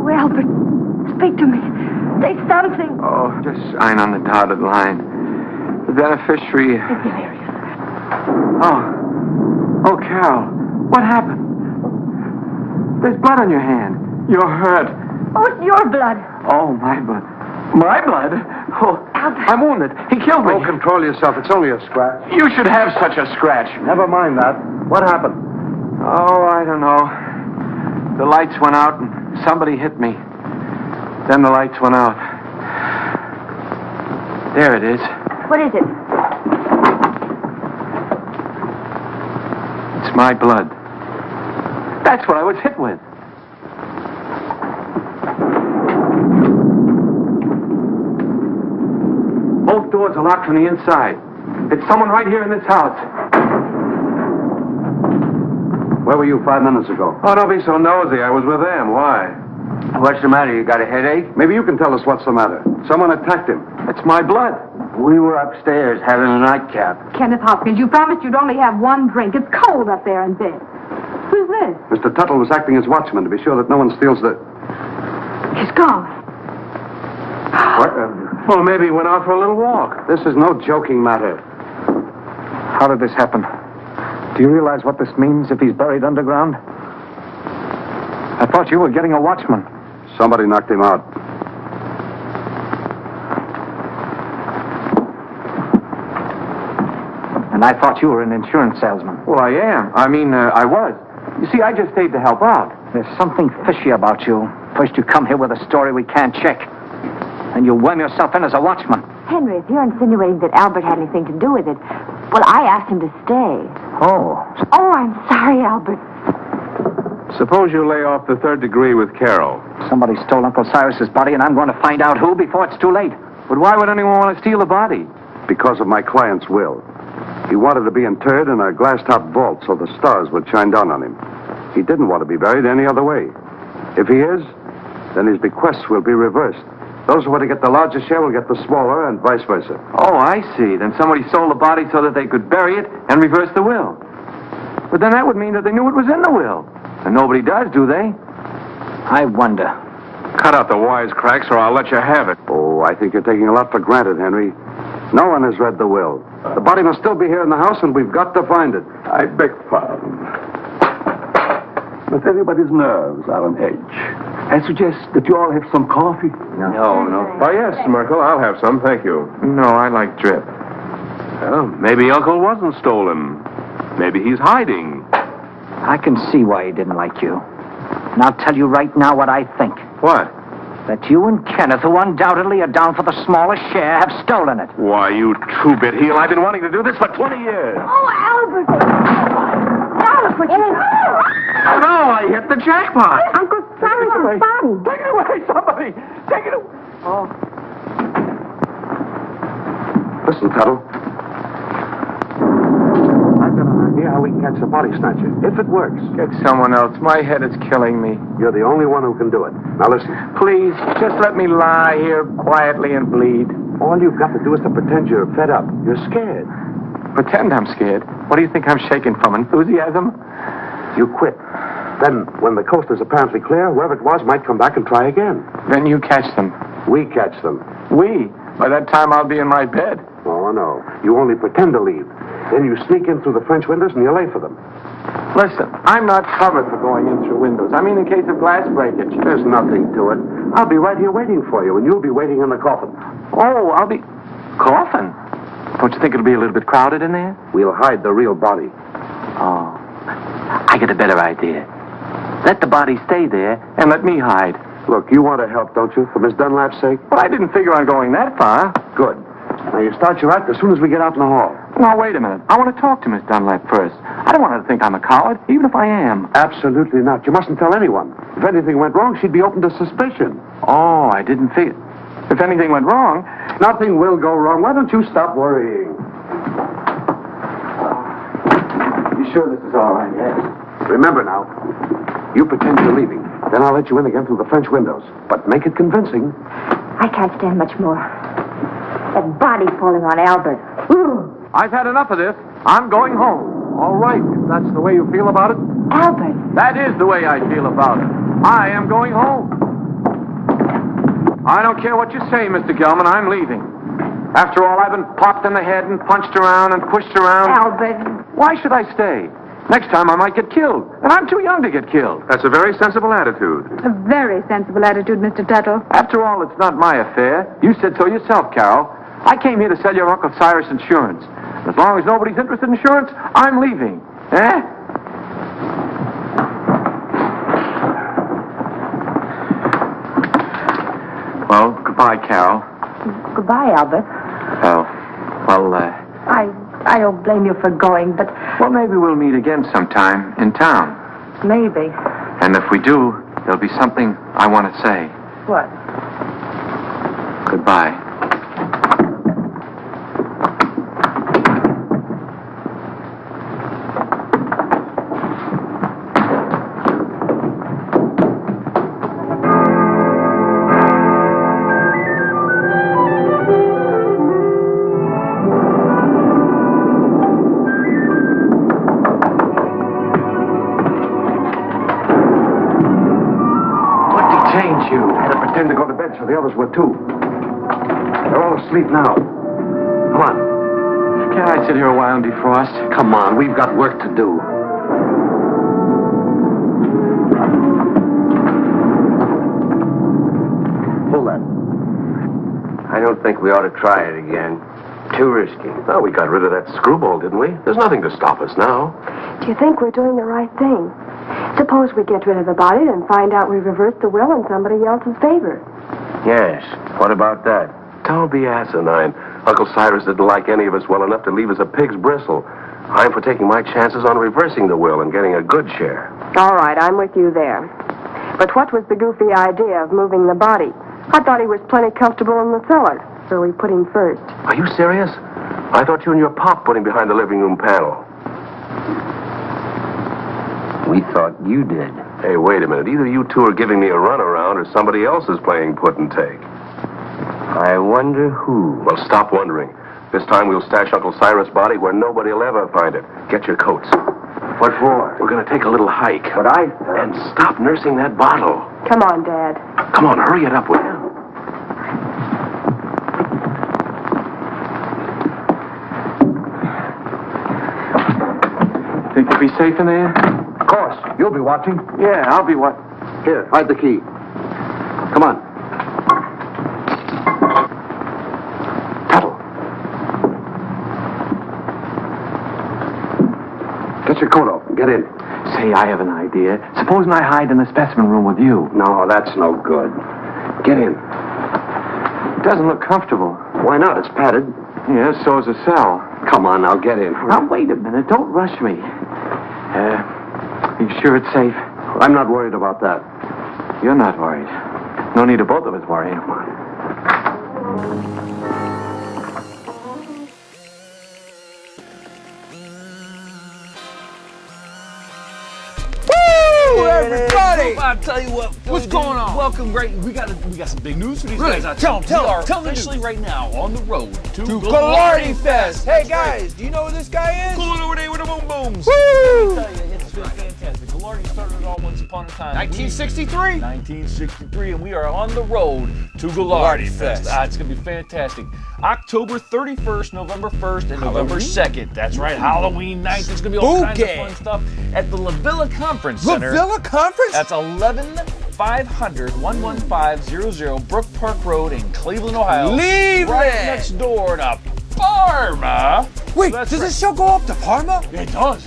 Oh, Albert, speak to me. Say something. Oh, just sign on the dotted line. The beneficiary... Oh, Carol, what happened? There's blood on your hand. You're hurt. Oh, it's your blood. Oh, my blood. My blood? Oh, Albert. I'm wounded. He killed me. Oh, control yourself. It's only a scratch. You should have such a scratch. Never mind that. What happened? Oh, I don't know. The lights went out and somebody hit me. Then the lights went out. There it is. What is it? It's my blood. That's what I was hit with. Both doors are locked from the inside. It's someone right here in this house. Where were you 5 minutes ago? Oh, don't be so nosy. I was with them. Why? What's the matter? You got a headache? Maybe you can tell us what's the matter. Someone attacked him. It's my blood. We were upstairs having a nightcap. Kenneth Hopkins, you promised you'd only have one drink. It's cold up there in bed. Who's this? Mr. Tuttle was acting as watchman to be sure that no one steals the... He's gone. What? Well, maybe he went out for a little walk. This is no joking matter. How did this happen? Do you realize what this means if he's buried underground? I thought you were getting a watchman. Somebody knocked him out. And I thought you were an insurance salesman. Well, I am. I was. You see, I just stayed to help out. There's something fishy about you. First you come here with a story we can't check. And you worm yourself in as a watchman. Henry, if you're insinuating that Albert had anything to do with it, well, I asked him to stay. Oh. Oh, I'm sorry, Albert. Suppose you lay off the third degree with Carol. Somebody stole Uncle Cyrus's body, and I'm going to find out who before it's too late. But why would anyone want to steal the body? Because of my client's will. He wanted to be interred in a glass-top vault so the stars would shine down on him. He didn't want to be buried any other way. If he is, then his bequests will be reversed. Those who want to get the larger share will get the smaller, and vice versa. Oh, I see. Then somebody sold the body so that they could bury it and reverse the will. But then that would mean that they knew it was in the will. And nobody does, do they? I wonder. Cut out the wisecracks or I'll let you have it. Oh, I think you're taking a lot for granted, Henry. No one has read the will. The body must still be here in the house, and we've got to find it. I beg pardon. But everybody's nerves are on edge. I suggest that you all have some coffee. No. Oh, yes, Merkel, I'll have some, thank you. No, I like drip. Well, maybe Uncle wasn't stolen. Maybe he's hiding. I can see why he didn't like you. And I'll tell you right now what I think. What? That you and Kenneth, who undoubtedly are down for the smallest share, have stolen it. Why, you two-bit heel, I've been wanting to do this for 20 years. Oh, Albert! Albert! Oh, no, I hit the jackpot. Uncle Cyrus's body. Take it away, somebody. Take it away. Oh. Listen, Tuttle. I've got an idea how we can catch the body snatcher. If it works. Get someone else. My head is killing me. You're the only one who can do it. Now listen. Please, just let me lie here quietly and bleed. All you've got to do is to pretend you're fed up. You're scared. Pretend I'm scared? What do you think I'm shaking from? Enthusiasm? You quit. Then, when the coast is apparently clear, whoever it was might come back and try again. Then you catch them. We catch them. We? By that time, I'll be in my bed. Oh, no. You only pretend to leave. Then you sneak in through the French windows and you lay for them. Listen, I'm not covered for going in through windows. I mean in case of glass breakage. There's nothing to it. I'll be right here waiting for you, and you'll be waiting in the coffin. Oh, I'll be... Coffin? Don't you think it'll be a little bit crowded in there? We'll hide the real body. Oh. I get a better idea. Let the body stay there and let me hide. Look, you want to help, don't you, for Miss Dunlap's sake? Well, I didn't figure on going that far. Good. Now, you start your act as soon as we get out in the hall. Now, wait a minute. I want to talk to Miss Dunlap first. I don't want her to think I'm a coward, even if I am. Absolutely not. You mustn't tell anyone. If anything went wrong, she'd be open to suspicion. Oh, I didn't figure... If anything went wrong... Nothing will go wrong. Why don't you stop worrying? You sure this is all right? Yes. Remember now, you pretend you're leaving. Then I'll let you in again through the French windows. But make it convincing. I can't stand much more. That body falling on Albert. Ooh. I've had enough of this. I'm going home. All right, if that's the way you feel about it. Albert. That is the way I feel about it. I am going home. I don't care what you say, Mr. Gelman. I'm leaving. After all, I've been popped in the head and punched around and pushed around. Albert. Why should I stay? Next time I might get killed. And I'm too young to get killed. That's a very sensible attitude. A very sensible attitude, Mr. Tuttle. After all, it's not my affair. You said so yourself, Carol. I came here to sell your Uncle Cyrus insurance. As long as nobody's interested in insurance, I'm leaving. Eh? Well, goodbye, Carol. Goodbye, Albert. I don't blame you for going, but... Well, maybe we'll meet again sometime in town. Maybe. And if we do, there'll be something I want to say. What? Goodbye. Pretend to go to bed so the others would too. They're all asleep now. Come on. Can't I sit here a while and defrost? Come on, we've got work to do. Hold that. I don't think we ought to try it again. Too risky. Well, we got rid of that screwball, didn't we? There's nothing to stop us now. Do you think we're doing the right thing? Suppose we get rid of the body and find out we reversed the will in somebody else's favor. Yes. What about that? Don't be asinine. Uncle Cyrus didn't like any of us well enough to leave us a pig's bristle. I'm for taking my chances on reversing the will and getting a good share. All right, I'm with you there. But what was the goofy idea of moving the body? I thought he was plenty comfortable in the cellar, so we put him first. Are you serious? I thought you and your pop put him behind the living room panel. We thought you did. Hey, wait a minute. Either you two are giving me a runaround or somebody else is playing put and take. I wonder who. Well, stop wondering. This time we'll stash Uncle Cyrus' body where nobody will ever find it. Get your coats. What for? We're going to take a little hike. But And stop nursing that bottle. Come on, Dad. Come on, hurry it up, will you? Think you'll be safe in there? Of course. You'll be watching. Yeah, I'll be what? Here, hide the key. Come on. Tuttle. Get your coat off and get in. Say, I have an idea. Supposing I hide in the specimen room with you. No, that's no good. Get in. It doesn't look comfortable. Why not? It's padded. Yeah, so's a cell. Come on, now get in. Now, wait a minute. Don't rush me. You sure it's safe? I'm not worried about that. You're not worried. No need of both of us worrying. Come on. Everybody! I'll tell you what. What's going on? Welcome, great. We got some big news for these Really? guys. Tell them We are the officially news. right now on the road to Gallardi Fest. Hey guys, do you know who this guy is? Going over there with the boom booms. Woo! I'll tell you, it's been fantastic. Gallardi started it all once upon a time. 1963. 1963, and we are on the road to Gallardi Fest. It's going to be fantastic. October 31st, November 1st, and November 2nd. That's right, Halloween night. There's going to be all kinds of fun stuff at the La Villa Conference Center. La Villa Conference? That's 11500 Brook Park Road in Cleveland, Ohio. Cleveland! Right next door to Parma. Wait, So does this show go up to Parma? It does.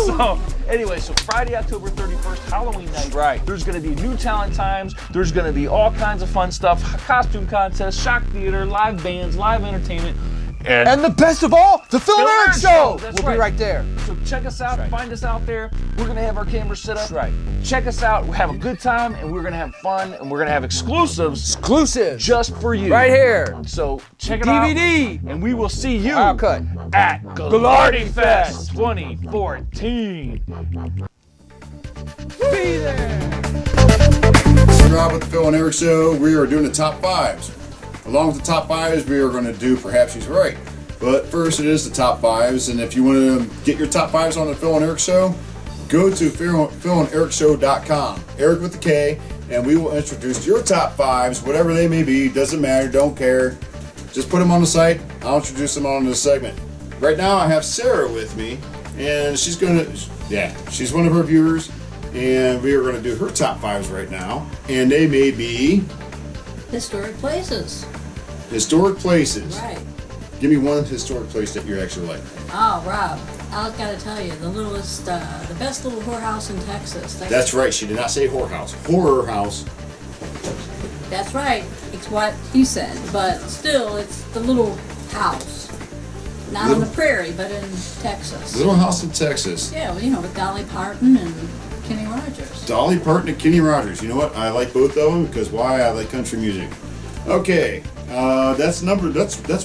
So, anyway, so Friday, October 31st, Halloween night. Right. There's going to be new talent times. There's going to be all kinds of fun stuff. Costume contests, shock theater, live bands, live entertainment. And the best of all, the Phil and Erik Show. That's We'll be right there. So check us out. Find us out there. We're going to have our cameras set up. That's right. Check us out. We'll have a good time, and we're going to have fun, and we're going to have exclusives. Exclusives. Just for you. Right here. So check it out. DVD. And we will see you I'll cut. at Gallardi Fest 2014. Be there. This is Rob with the Phil and Erik Show. We are doing the top fives. Along with the top fives, we are going to do Perhaps She's Right. But first, it is the top fives. And if you want to get your top fives on the Phil and Erik Show, go to philanderikshow.com. Erik with the K. And we will introduce your top fives, whatever they may be. Doesn't matter. Don't care. Just put them on the site. I'll introduce them on the segment. Right now, I have Sarah with me. And she's going to, she's one of our viewers. And we are going to do her top fives right now. And they may be Historic places. historic places. Right. Give me one historic place that you actually like. Oh, Rob, I've got to tell you, the best little whorehouse in Texas. That's right. She did not say whorehouse. Horror house. That's right. It's what he said. But still, it's the little house. Not on the prairie, but in Texas. Little house in Texas. Yeah, well, you know, with Dolly Parton and Kenny Rogers. Dolly Parton and Kenny Rogers. You know what? I like both of them because why? I like country music. Okay, that's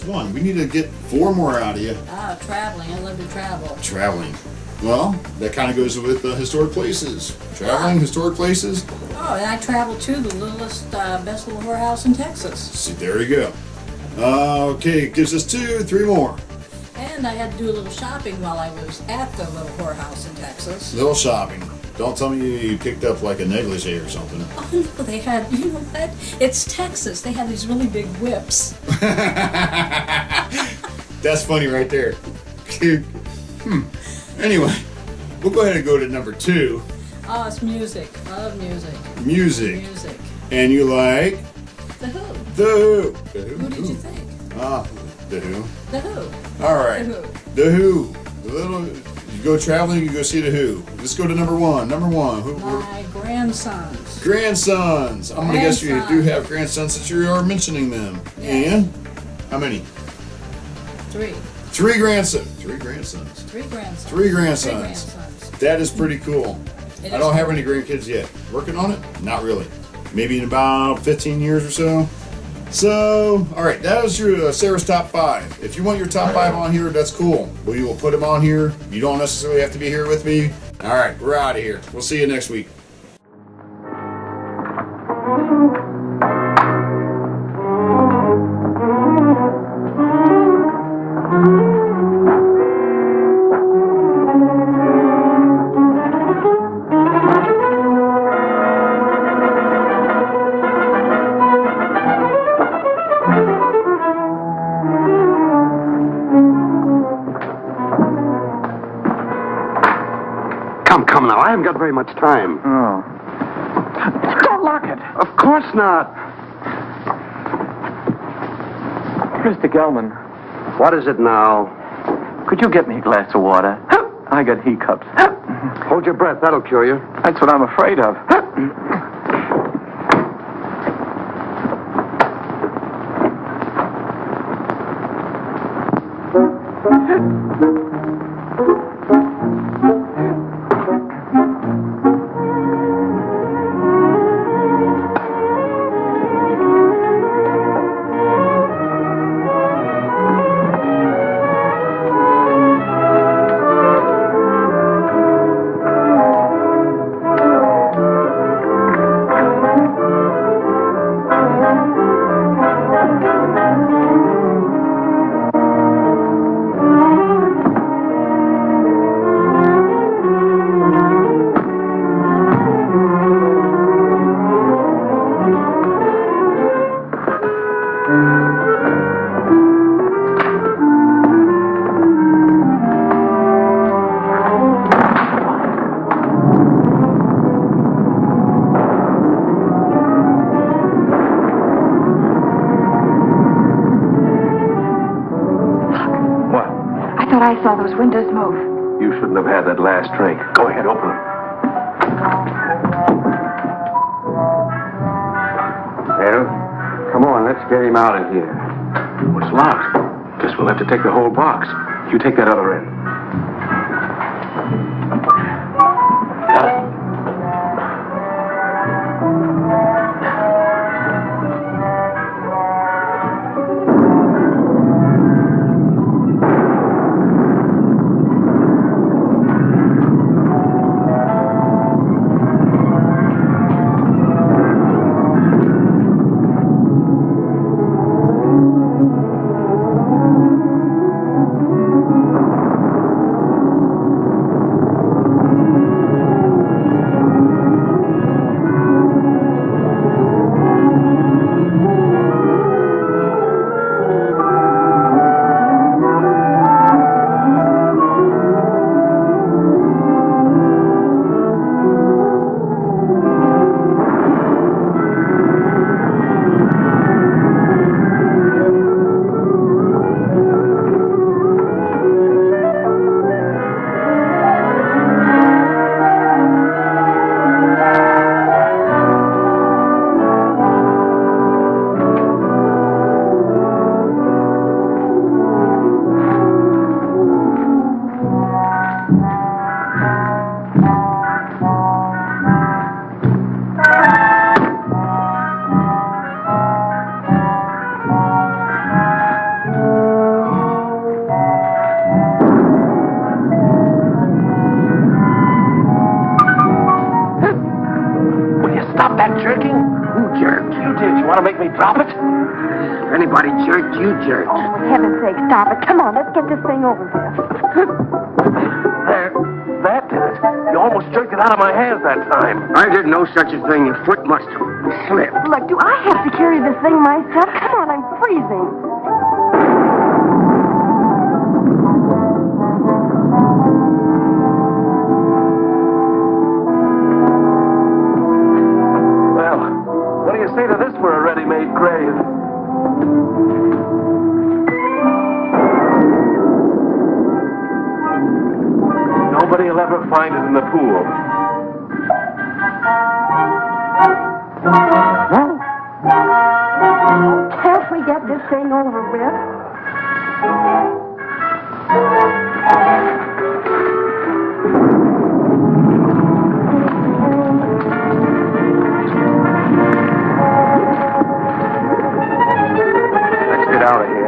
one. We need to get four more out of you. Traveling. I love to travel. Traveling. Well, that kind of goes with historic places. Traveling, historic places. Oh, and I traveled to the littlest, best little whorehouse in Texas. See, there you go. Okay, it gives us 3 more. And I had to do a little shopping while I was at the little whorehouse in Texas. Little shopping. Don't tell me you picked up like a negligee or something. Oh, no, they had, you know what? It's Texas. They had these really big whips. That's funny right there. Anyway, we'll go ahead and go to number 2. Oh, it's music. I love music. Music. Music. And you like? The Who. The Who. Who did you think? The Who? The Who. All right. The Who. The Who. The little. You go traveling, you go see The Who. Let's go to number one. Number one. Who? My grandsons. Grandsons. I'm gonna guess you do have grandsons since you are mentioning them. Yes. And how many? 3. 3 grandsons. 3 grandsons. 3 grandsons. 3 grandsons. 3 grandsons. That is pretty cool. I don't have any grandkids yet. Working on it? Not really. Maybe in about 15 years or so. So, all right, that was your Sarah's top 5. If you want your top 5 on here, that's cool. We will put them on here. You don't necessarily have to be here with me. All right, we're out of here. We'll see you next week. Come now, I haven't got very much time. Oh. Don't lock it. Of course not. Mr. Gelman. What is it now? Could you get me a glass of water? I got hiccups. Hold your breath, that'll cure you. That's what I'm afraid of. I saw those windows move. You shouldn't have had that last drink. Go ahead, open them. Well, come on, let's get him out of here. Well, it's locked. Guess we'll have to take the whole box. You take that other end. Anybody jerked, you jerked. Oh, for heaven's sake, stop it. Come on, let's get this thing over with. There. That did it. You almost jerked it out of my hands that time. I did no such a thing. Your foot must have slipped. Look, do I have to carry this thing myself? Come on, I'm freezing. What do you say to this for a ready-made grave? Nobody will ever find it in the pool. Can't we get this thing over with? Let's get out of here.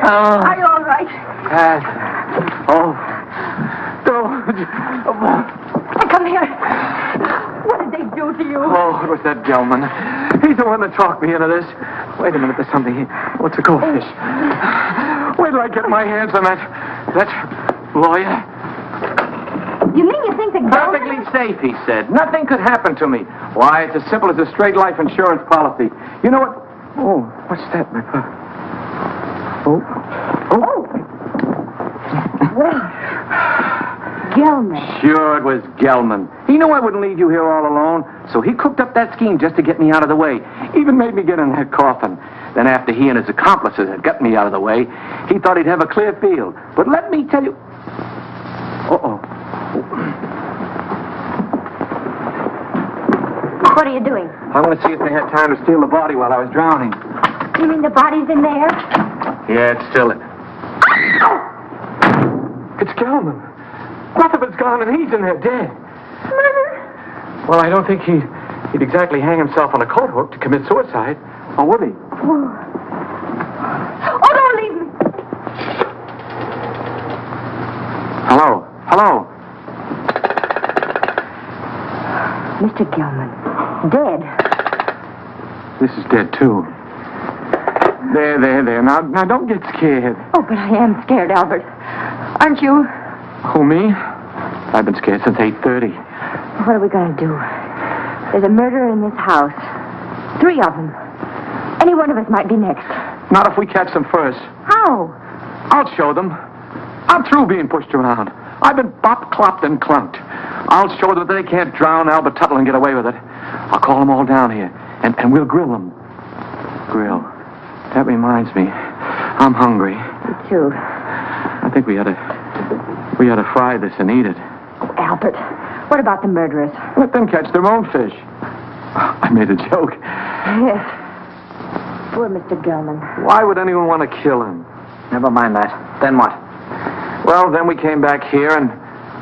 Are you all right? Come here. What did they do to you? Oh, it was that Gelman. He's the one that talked me into this. Wait a minute, there's something here. What's a goldfish? Where did I get my hands on that lawyer? You mean you think that Perfectly safe, he said. Nothing could happen to me. Why, it's as simple as a straight life insurance policy. You know what? Oh, what's that? Oh. Gelman. Sure, it was Gelman. He knew I wouldn't leave you here all alone, so he cooked up that scheme just to get me out of the way. Even made me get in that coffin. Then after he and his accomplices had gotten me out of the way, he thought he'd have a clear field. But let me tell you... What are you doing? I want to see if they had time to steal the body while I was drowning. You mean the body's in there? Yeah, it's still... It's Gelman. Rutherford's gone and he's in there dead. Murder? Well, I don't think he'd exactly hang himself on a coat hook to commit suicide. Or would he? Oh, don't leave me. Hello? Mr. Gelman. Dead. This is dead, too. There. Now, don't get scared. Oh, but I am scared, Albert. Aren't you? Who, me? I've been scared since 8:30. What are we going to do? There's a murderer in this house. 3 of them. Any one of us might be next. Not if we catch them first. How? I'll show them. I'm through being pushed around. I've been bop-clopped and clunked. I'll show them that they can't drown Albert Tuttle and get away with it. I'll call them all down here, and we'll grill them. Grill. That reminds me. I'm hungry. Me too. I think we ought to fry this and eat it. Oh, Albert, what about the murderers? Let them catch their own fish. I made a joke. Yes. Poor Mr. Gelman. Why would anyone want to kill him? Never mind that. Then what? Well, then we came back here and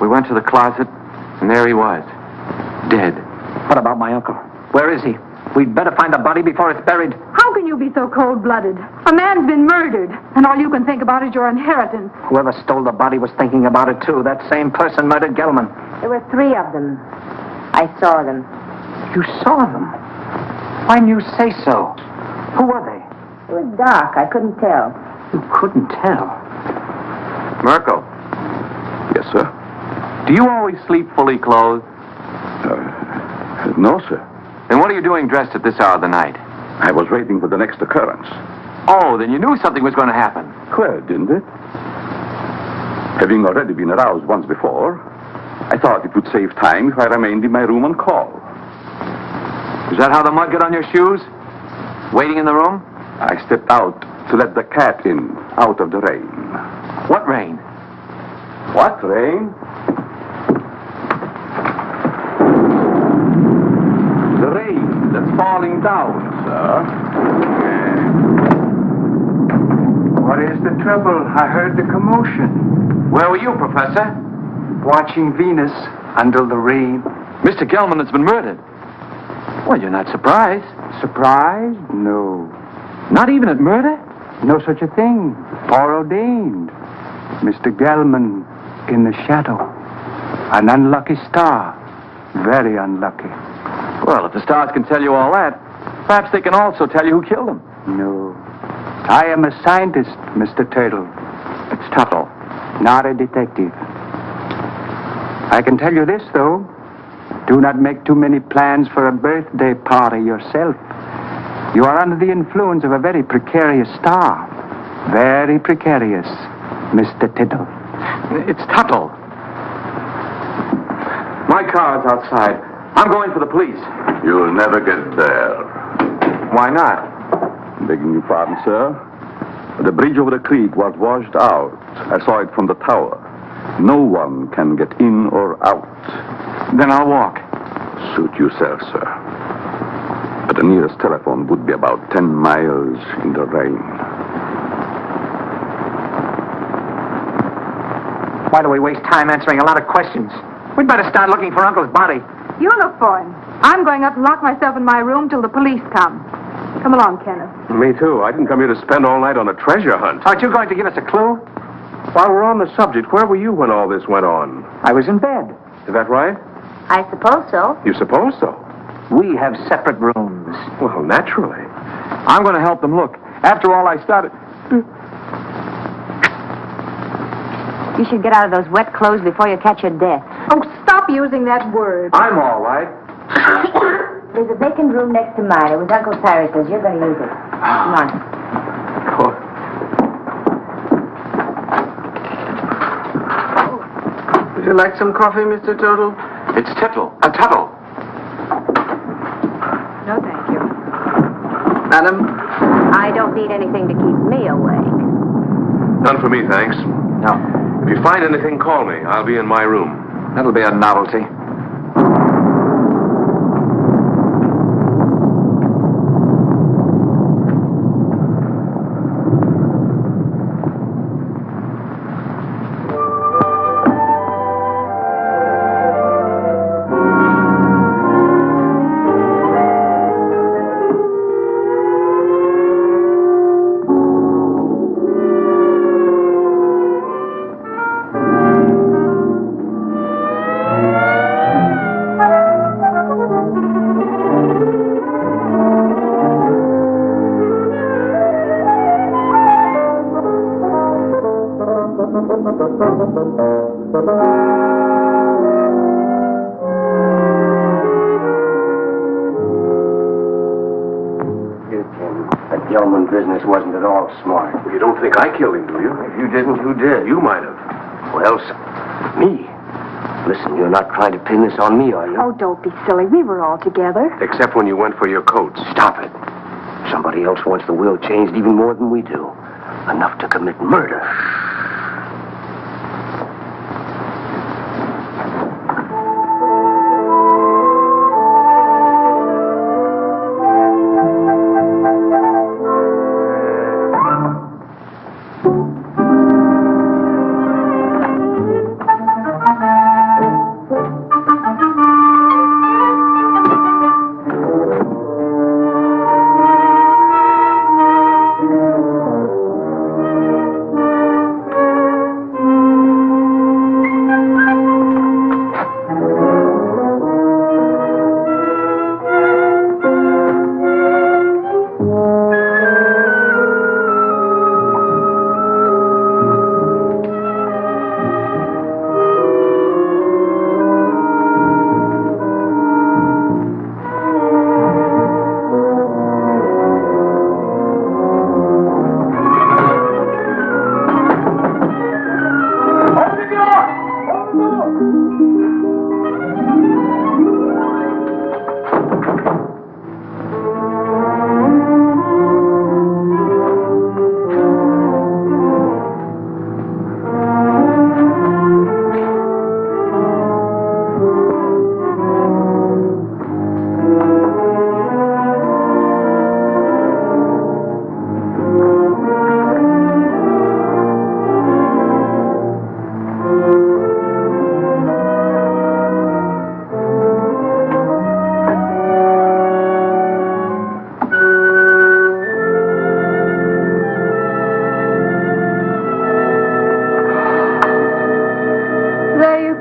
we went to the closet, and there he was. Dead. What about my uncle? Where is he? We'd better find the body before it's buried. How can you be so cold-blooded? A man's been murdered, and all you can think about is your inheritance. Whoever stole the body was thinking about it, too. That same person murdered Gelman. There were 3 of them. I saw them. You saw them? Why didn't you say so? Who were they? It was dark. I couldn't tell. You couldn't tell? Merkel. Yes, sir. Do you always sleep fully clothed? No, sir. Then what are you doing dressed at this hour of the night? I was waiting for the next occurrence. Oh, then you knew something was going to happen. Well, didn't it? Having already been aroused once before, I thought it would save time if I remained in my room on call. Is that how the mud got on your shoes? Waiting in the room? I stepped out to let the cat in, out of the rain. What rain? What rain? The rain that's falling down, sir. What is the trouble? I heard the commotion. Where were you, Professor? Watching Venus under the rain. Mr. Gelman has been murdered. Well, you're not surprised. Surprised? No. Not even at murder? No such a thing. Foreordained. Mr. Gelman in the shadow. An unlucky star. Very unlucky. Well, if the stars can tell you all that, perhaps they can also tell you who killed him. No. I am a scientist, Mr. Turtle. It's Tuttle. Not a detective. I can tell you this, though. Do not make too many plans for a birthday party yourself. You are under the influence of a very precarious star. Very precarious, Mr. Tittle. It's Tuttle. My car's outside. I'm going for the police. You'll never get there. Why not? Begging your pardon, sir. The bridge over the creek was washed out. I saw it from the tower. No one can get in or out. Then I'll walk. Suit yourself, sir. But the nearest telephone would be about 10 miles in the rain. Why do we waste time answering a lot of questions? We'd better start looking for Uncle's body. You look for him. I'm going up and lock myself in my room till the police come. Come along, Kenneth. Me too. I didn't come here to spend all night on a treasure hunt. Aren't you going to give us a clue? While we're on the subject, where were you when all this went on? I was in bed. Is that right? I suppose so. You suppose so? We have separate rooms. Well, naturally. I'm going to help them look. After all, I started... You should get out of those wet clothes before you catch your death. Oh, stop using that word. I'm all right. There's a vacant room next to mine. It was Uncle Cyrus's. You're going to use it. Come on. Would you like some coffee, Mr. Tuttle? It's Tuttle. Tuttle. No, thank you. Madam? I don't need anything to keep me awake. None for me, thanks. No. If you find anything, call me. I'll be in my room. That'll be a novelty. Gelman business wasn't at all smart. You don't think I killed him, do you? If you didn't, who did? You might have. Well, me. Listen, you're not trying to pin this on me, are you? Oh, don't be silly. We were all together. Except when you went for your coats. Stop it. Somebody else wants the will changed even more than we do. Enough to commit murder.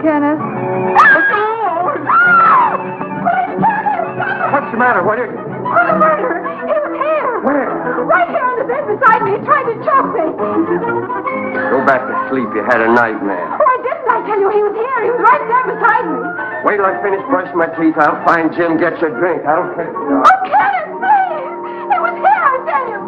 Kenneth. What's the matter? What is it? Oh, the murderer! He was here! Where? Right here on the bed beside me. He tried to choke me. Go back to sleep. You had a nightmare. Oh, I didn't. I tell you, he was here. He was right there beside me. Wait till I finish brushing my teeth. I'll find Jim, get you a drink. I don't care. Oh, Kenneth, please! He was here, I tell you.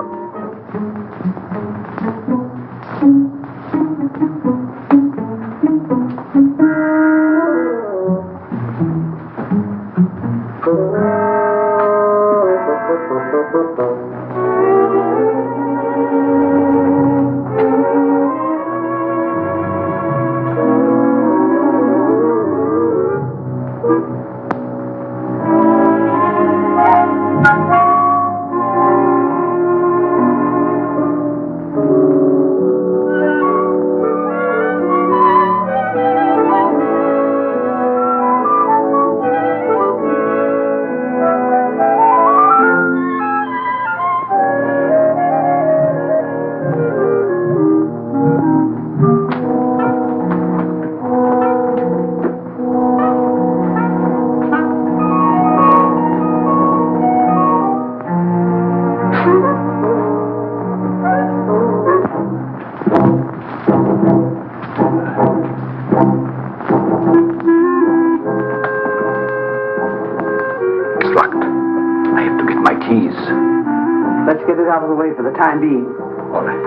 Let's get it out of the way for the time being. All right.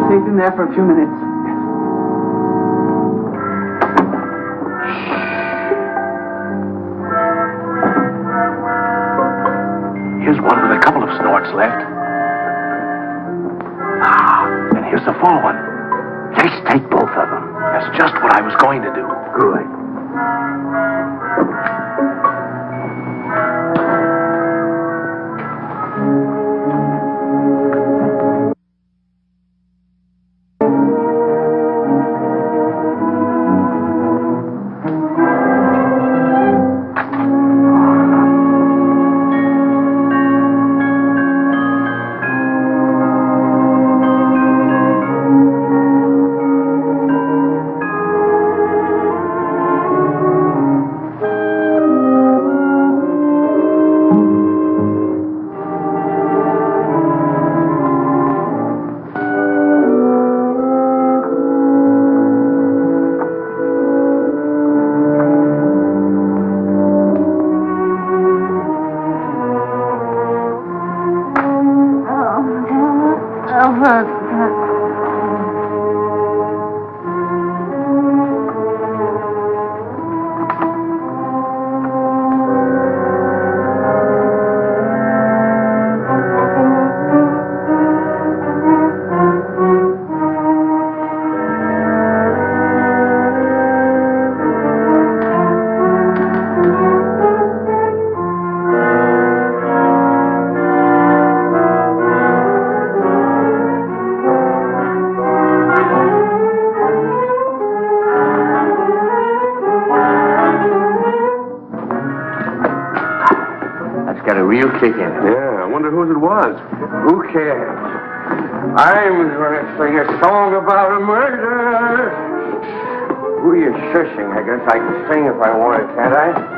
Stay in there for a few minutes. Here's one with a couple of snorts left. And here's the full one. Yes, take both of them. That's just what I was going to do. Good. Real kick in it. Yeah, I wonder whose it was. Who cares? I'm going to sing a song about a murder. Who are you shushing? I guess I can sing if I wanted, can't I?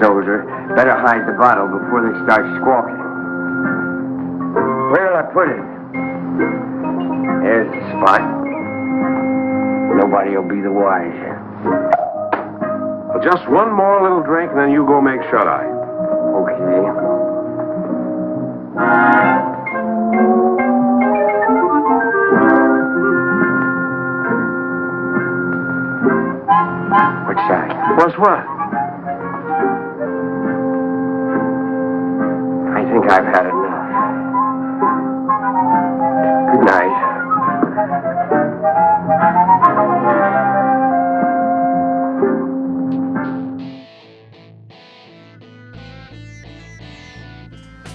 Soldier, better hide the bottle before they start squawking. Where'll I put it? There's the spot. Nobody'll be the wiser. Well, just one more little drink, and then you go make shut-eye. Okay. Which side? What's what? think I've had enough. Good night.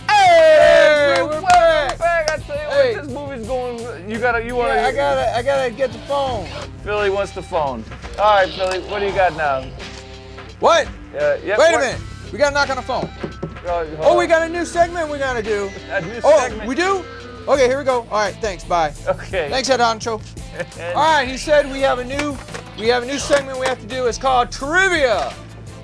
Hey, we're back. I tell you what, this movie's going. I gotta get the phone. Philly wants the phone. All right, Philly, what do you got now? What? Wait Wait a minute. We gotta knock on the phone. Oh, we got a new segment we gotta do. A new segment. We do? Okay, here we go. All right, thanks. Bye. Okay. Thanks, Head Honcho. All right, he said we have a new segment we have to do. It's called Trivia.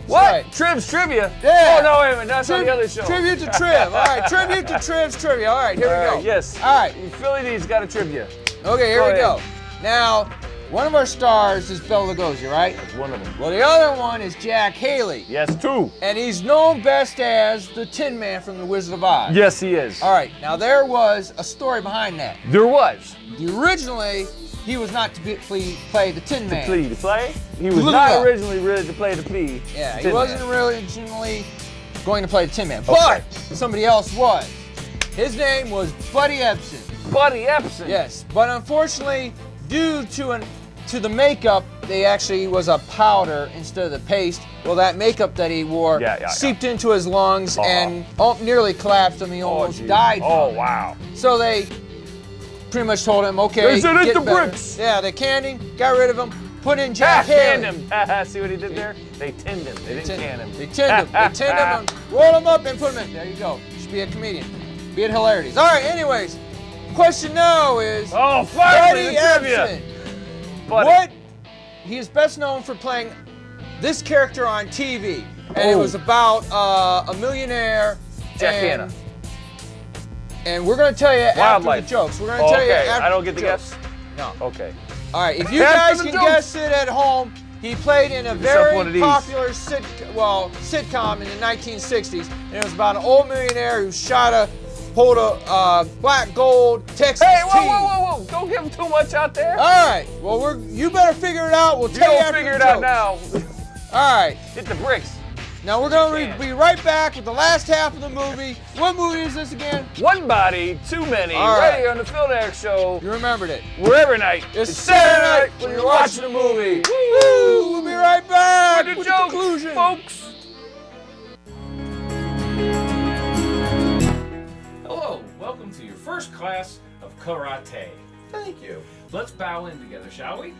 What? Right. Triv's Trivia? Yeah. Oh, no, wait a minute. That's on the other show. Tribute to Triv. All right, tribute to Triv's Trivia. All right, here we go. Yes. All right. Philly D's got a trivia. Okay, here Go we ahead. go. Now, one of our stars is Bela Lugosi, right? That's one of them. Well, the other one is Jack Haley. Yes, two. And he's known best as the Tin Man from The Wizard of Oz. Yes, he is. All right, now there was a story behind that. There was. Originally, he was not to play the Tin Man. To play? He was not originally ready to play the plea. Yeah, he wasn't originally going to play the Tin Man, but somebody else was. His name was Buddy Ebsen. Buddy Ebsen? Yes, but unfortunately, due to the makeup, they actually was a powder instead of the paste. Well, that makeup that he wore seeped into his lungs and nearly collapsed him. He almost died. Oh, wow. So they pretty much told him, okay, They said, "It's get the better." bricks. Yeah, they canned him, got rid of him, put in Jack Haley. Canned him. See what he did there? They tinned him. They didn't can him. They tinned him. They tinned him and rolled him up and put him in. There you go. You should be a comedian. Be at hilarities. All right, anyways. Question now is, finally, the trivia. Ebsen, what? He is best known for playing this character on TV. And it was about a millionaire. Jack Hanna. And we're going to tell you after the jokes. We're going to tell you after I don't get the the jokes. guess? No. Okay. All right, if you After guys the can jokes. guess it at home, he played in a one of very these. popular sitcom in the 1960s. And it was about an old millionaire who shot a hold of black gold Texas Hey, whoa, tea. whoa. Don't give him too much out there. All right, well, you better figure it out. We'll tell you after figure the it out jokes. now. All right. Hit the bricks. Now we're going to be right back with the last half of the movie. What movie is this again? One body, too many. All Right right. here on the Phil and Erik Show. You remembered it. Where every night. It's Saturday night when you're watching a movie. Woo! We'll be right back with the with jokes, conclusion. folks. Hello, welcome to your first class of karate. Thank you. Let's bow in together, shall we?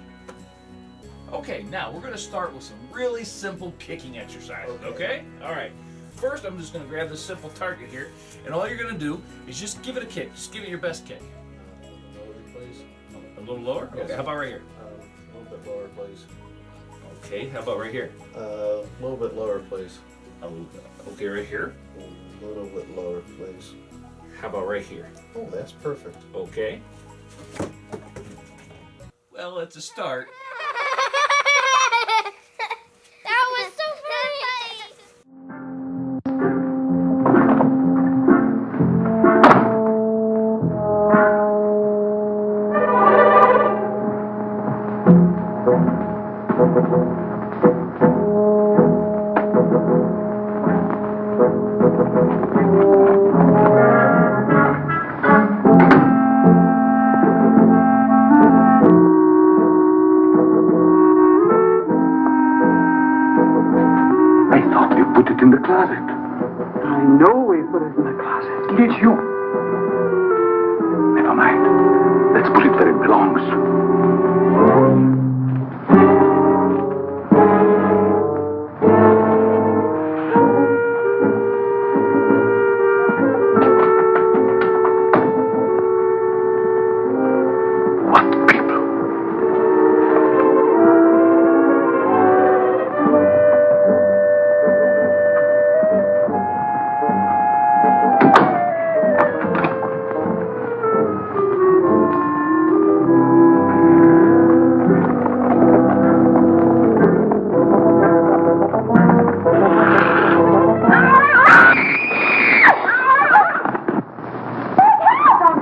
Okay, now we're going to start with some really simple kicking exercises, okay? All right. First, I'm just going to grab this simple target here, and all you're going to do is just give it a kick. Just give it your best kick. Lower, please. A little lower? Okay, how about right here? A little bit lower, please. Okay, how about right here? A little bit lower, please. Okay, right here? A little bit lower, please. How about right here? Oh, that's perfect. Okay. Well, it's a start. That was so funny! I thought you put it in the closet. I know we put it in the closet. Did you? Never mind. Let's put it where it belongs. What people?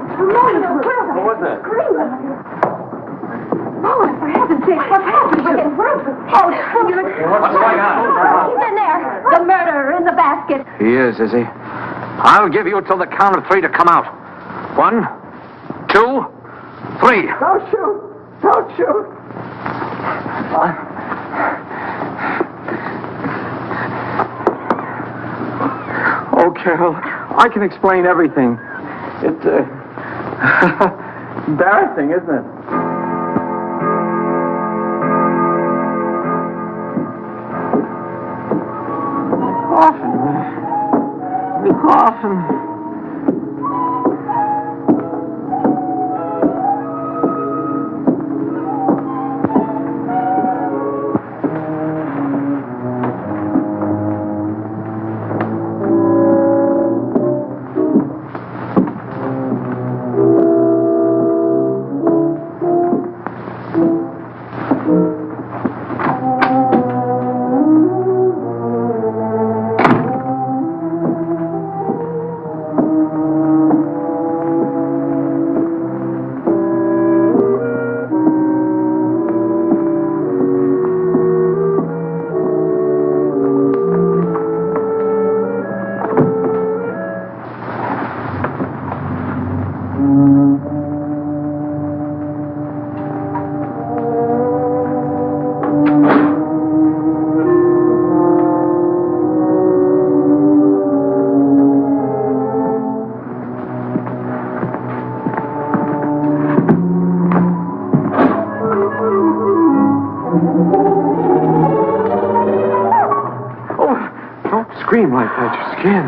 What was that? Lord, for heaven's sake, what happened? We're getting worse. What's going on? He's in there. The murderer in the basket. He is he? I'll give you till the count of 3 to come out. 1, 2, 3. Don't shoot! Don't shoot! Oh, Carol, I can explain everything. It's, embarrassing, isn't it? Coffin. Scream like that, your skin.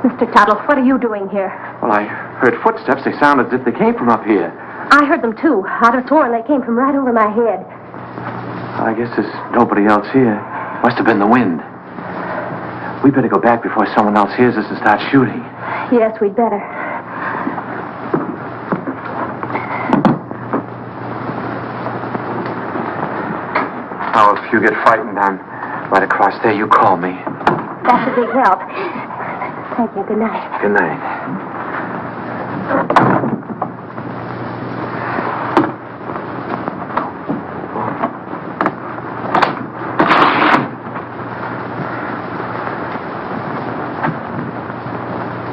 Mr. Tuttle, what are you doing here? Well, I heard footsteps. They sound as if they came from up here. I heard them too. I'd have sworn they came from right over my head. I guess there's nobody else here. Must have been the wind. We better go back before someone else hears us and starts shooting. Yes, we'd better. Now, if you get frightened, I'm right across there. You call me. That's a big help. Thank you. Good night. Good night.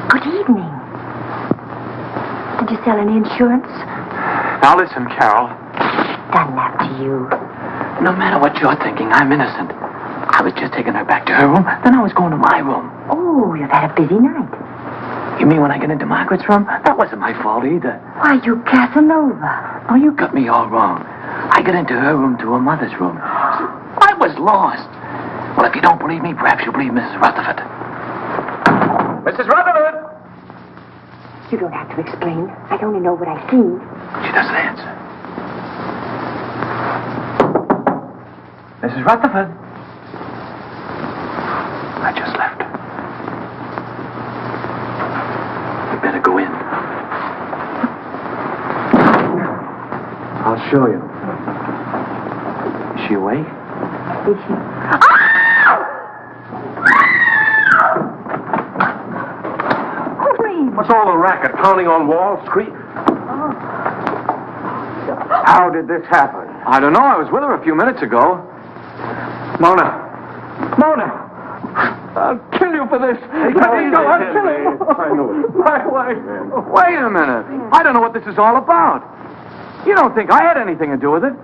Good evening. Did you sell any insurance? Now listen, Carol. Done after you. No matter what you're thinking, I'm innocent. I was just taking her back to her room, then I was going to my room. Oh, you've had a busy night. You mean when I got into Margaret's room? That wasn't my fault either. Why, you Casanova. Oh, you got me all wrong. I got into her room to her mother's room. I was lost. Well, if you don't believe me, perhaps you'll believe Mrs. Rutherford. Mrs. Rutherford! You don't have to explain. I only know what I've seen. She doesn't answer. Mrs. Rutherford. I just left her. We better go in. I'll show you. Is she awake? Is she? What's all the racket? Pounding on walls, scream? How did this happen? I don't know. I was with her a few minutes ago. Mona! I'll kill you for this. Let me go. I'll kill him. I know it. Wait a minute. I don't know what this is all about. You don't think I had anything to do with it?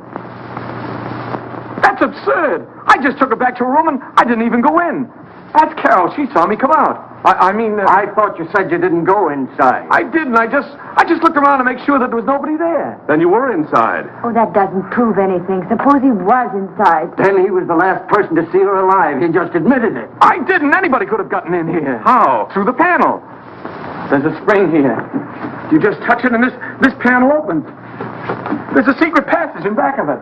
That's absurd. I just took her back to her room and I didn't even go in. That's Carol. She saw me come out. I thought you said you didn't go inside. I didn't. I just looked around to make sure that there was nobody there. Then you were inside. Oh, that doesn't prove anything. Suppose he was inside. Then he was the last person to see her alive. He just admitted it. I didn't. Anybody could have gotten in here. How? Through the panel. There's a spring here. You just touch it and this panel opens. There's a secret passage in back of it.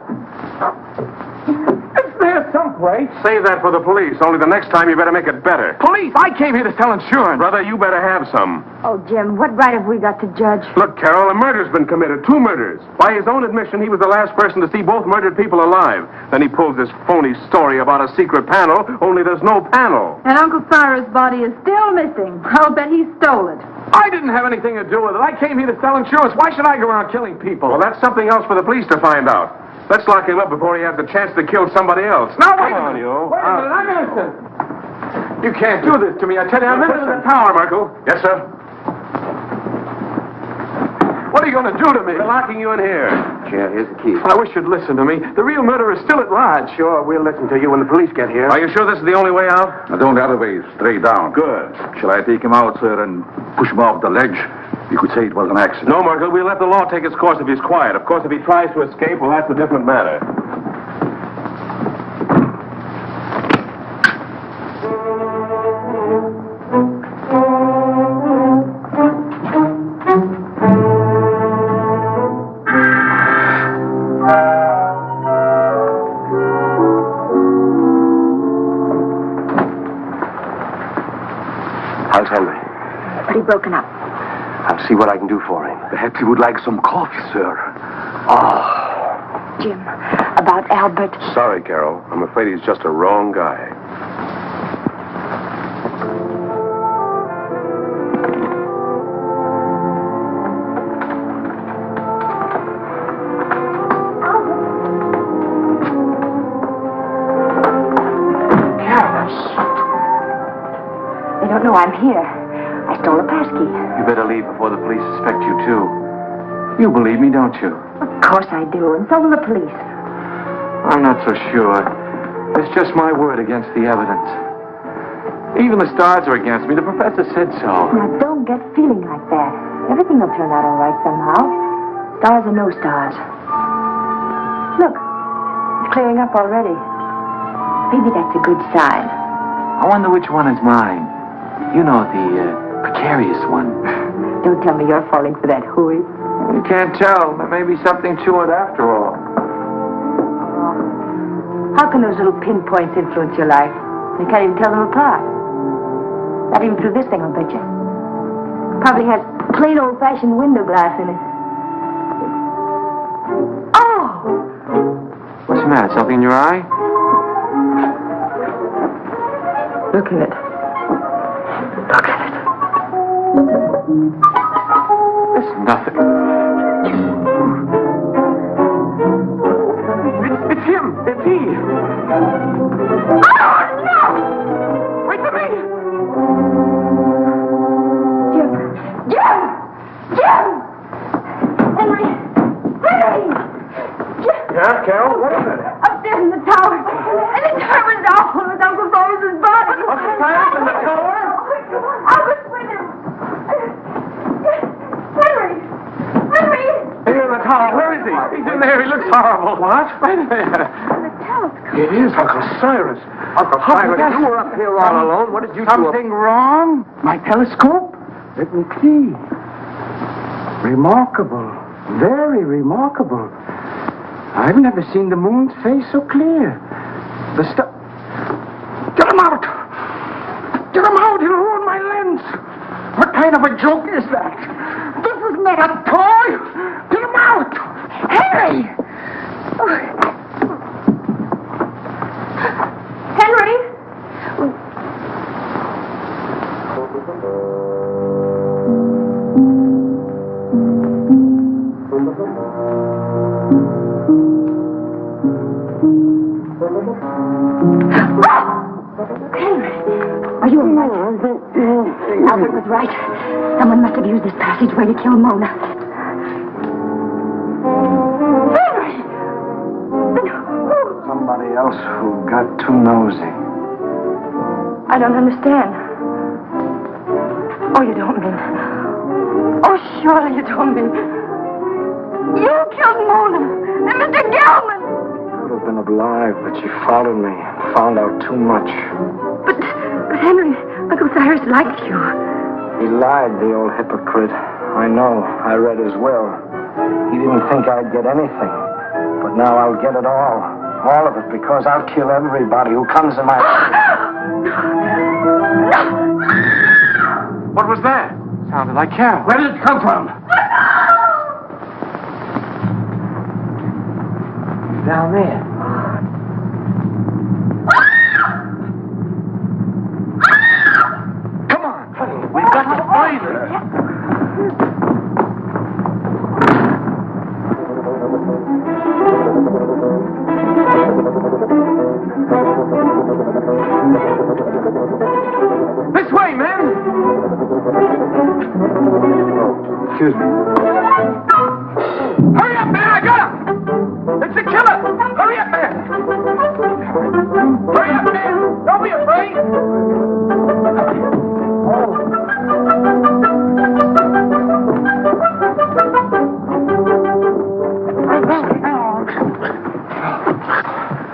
It's there someplace. Save that for the police. Only the next time you better make it better. Police? I came here to sell insurance. Brother, you better have some. Oh, Jim, what right have we got to judge? Look, Carol, a murder's been committed. 2 murders. By his own admission, he was the last person to see both murdered people alive. Then he pulls this phony story about a secret panel, only there's no panel. And Uncle Cyrus' body is still missing. I'll bet he stole it. I didn't have anything to do with it. I came here to sell insurance. Why should I go around killing people? Well, that's something else for the police to find out. Let's lock him up before he has the chance to kill somebody else. Now, wait Come on, you. Wait a minute, I'm innocent. You can't do this to me. I tell you, I'm in the tower, Marco. Yes, sir. What are you going to do to me? We're locking you in here. Here, here's the key. I wish you'd listen to me. The real murderer is still at large. Sure, we'll listen to you when the police get here. Are you sure this is the only way out? Now, don't elevate, straight down. Good. Shall I take him out, sir, and push him off the ledge? You could say it was an accident. No, Marco, we'll let the law take its course if he's quiet. Of course, if he tries to escape, well, that's a different matter. How's Henry? Pretty broken up. I'll see what I can do for him. Perhaps you would like some coffee, sir. Oh. Jim, about Albert. Sorry, Carol. I'm afraid he's just a wrong guy. They don't know I'm here. I stole a passkey. You better leave before the police suspect you, too. You believe me, don't you? Of course I do, and so will the police. I'm not so sure. It's just my word against the evidence. Even the stars are against me. The professor said so. Now, don't get feeling like that. Everything will turn out all right somehow. Stars or no stars. Look, it's clearing up already. Maybe that's a good sign. I wonder which one is mine. You know, the precarious one. Don't tell me you're falling for that hooey. You can't tell. There may be something to it after all. How can those little pinpoints influence your life? You can't even tell them apart. Not even through this thing, I'll bet you. Probably has plain old-fashioned window glass in it. Oh! What's the matter? Something in your eye? Look at it. Look at it. It's nothing. It's him. It's he. Oh, no! Wait for me. Jim! Jim! Jim! Henry! Henry! Jim! Yeah, Carol? What is it? Upstairs in the tower. And the tower was awful with Uncle Thomas's body. Uncle Cyrus in the tower? I was with him. Henry! Henry! Here in the tower. Where is he? He's in there. He looks horrible. What? Right there. The telescope. It is Uncle Cyrus. Uncle Cyrus, you were up here all alone. What did you do? Something wrong? My telescope? Let me see. Remarkable. Very remarkable. I've never seen the moon's face so clear. The stuff. Get him out! Get him out! He'll ruin my lens! What kind of a joke is that? This is not a toy! Get him out! Henry! Henry! Are you all right? Albert was right. Someone must have used this passageway to kill Mona. Henry! Somebody else who got too nosy. I don't understand. Oh, you don't mean... Oh, surely you don't mean... You killed Mona and Mr. Gelman! Could have been alive, but she followed me. Found out too much. But Henry, Uncle Cyrus liked you. He lied, the old hypocrite. I know. I read his will. He didn't think I'd get anything. But now I'll get it all. All of it, because I'll kill everybody who comes in my... What was that? Sounded like Carol. Where did it come from? Down there. Come on, honey. We've got to find her. This way, men! Excuse me. Hurry up, man! I got him! It's the killer! Hurry up, man! Hurry up, man! Don't be afraid!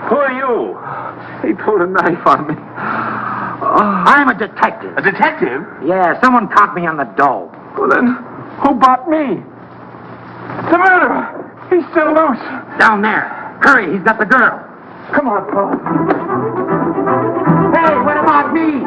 Who are you? He pulled a knife on me. I'm a detective. A detective? Yeah, someone caught me on the dough. Well, then, who bought me? The murderer! He's still loose. Down there. Hurry, he's got the girl. Come on, Paul. Hey, what about me?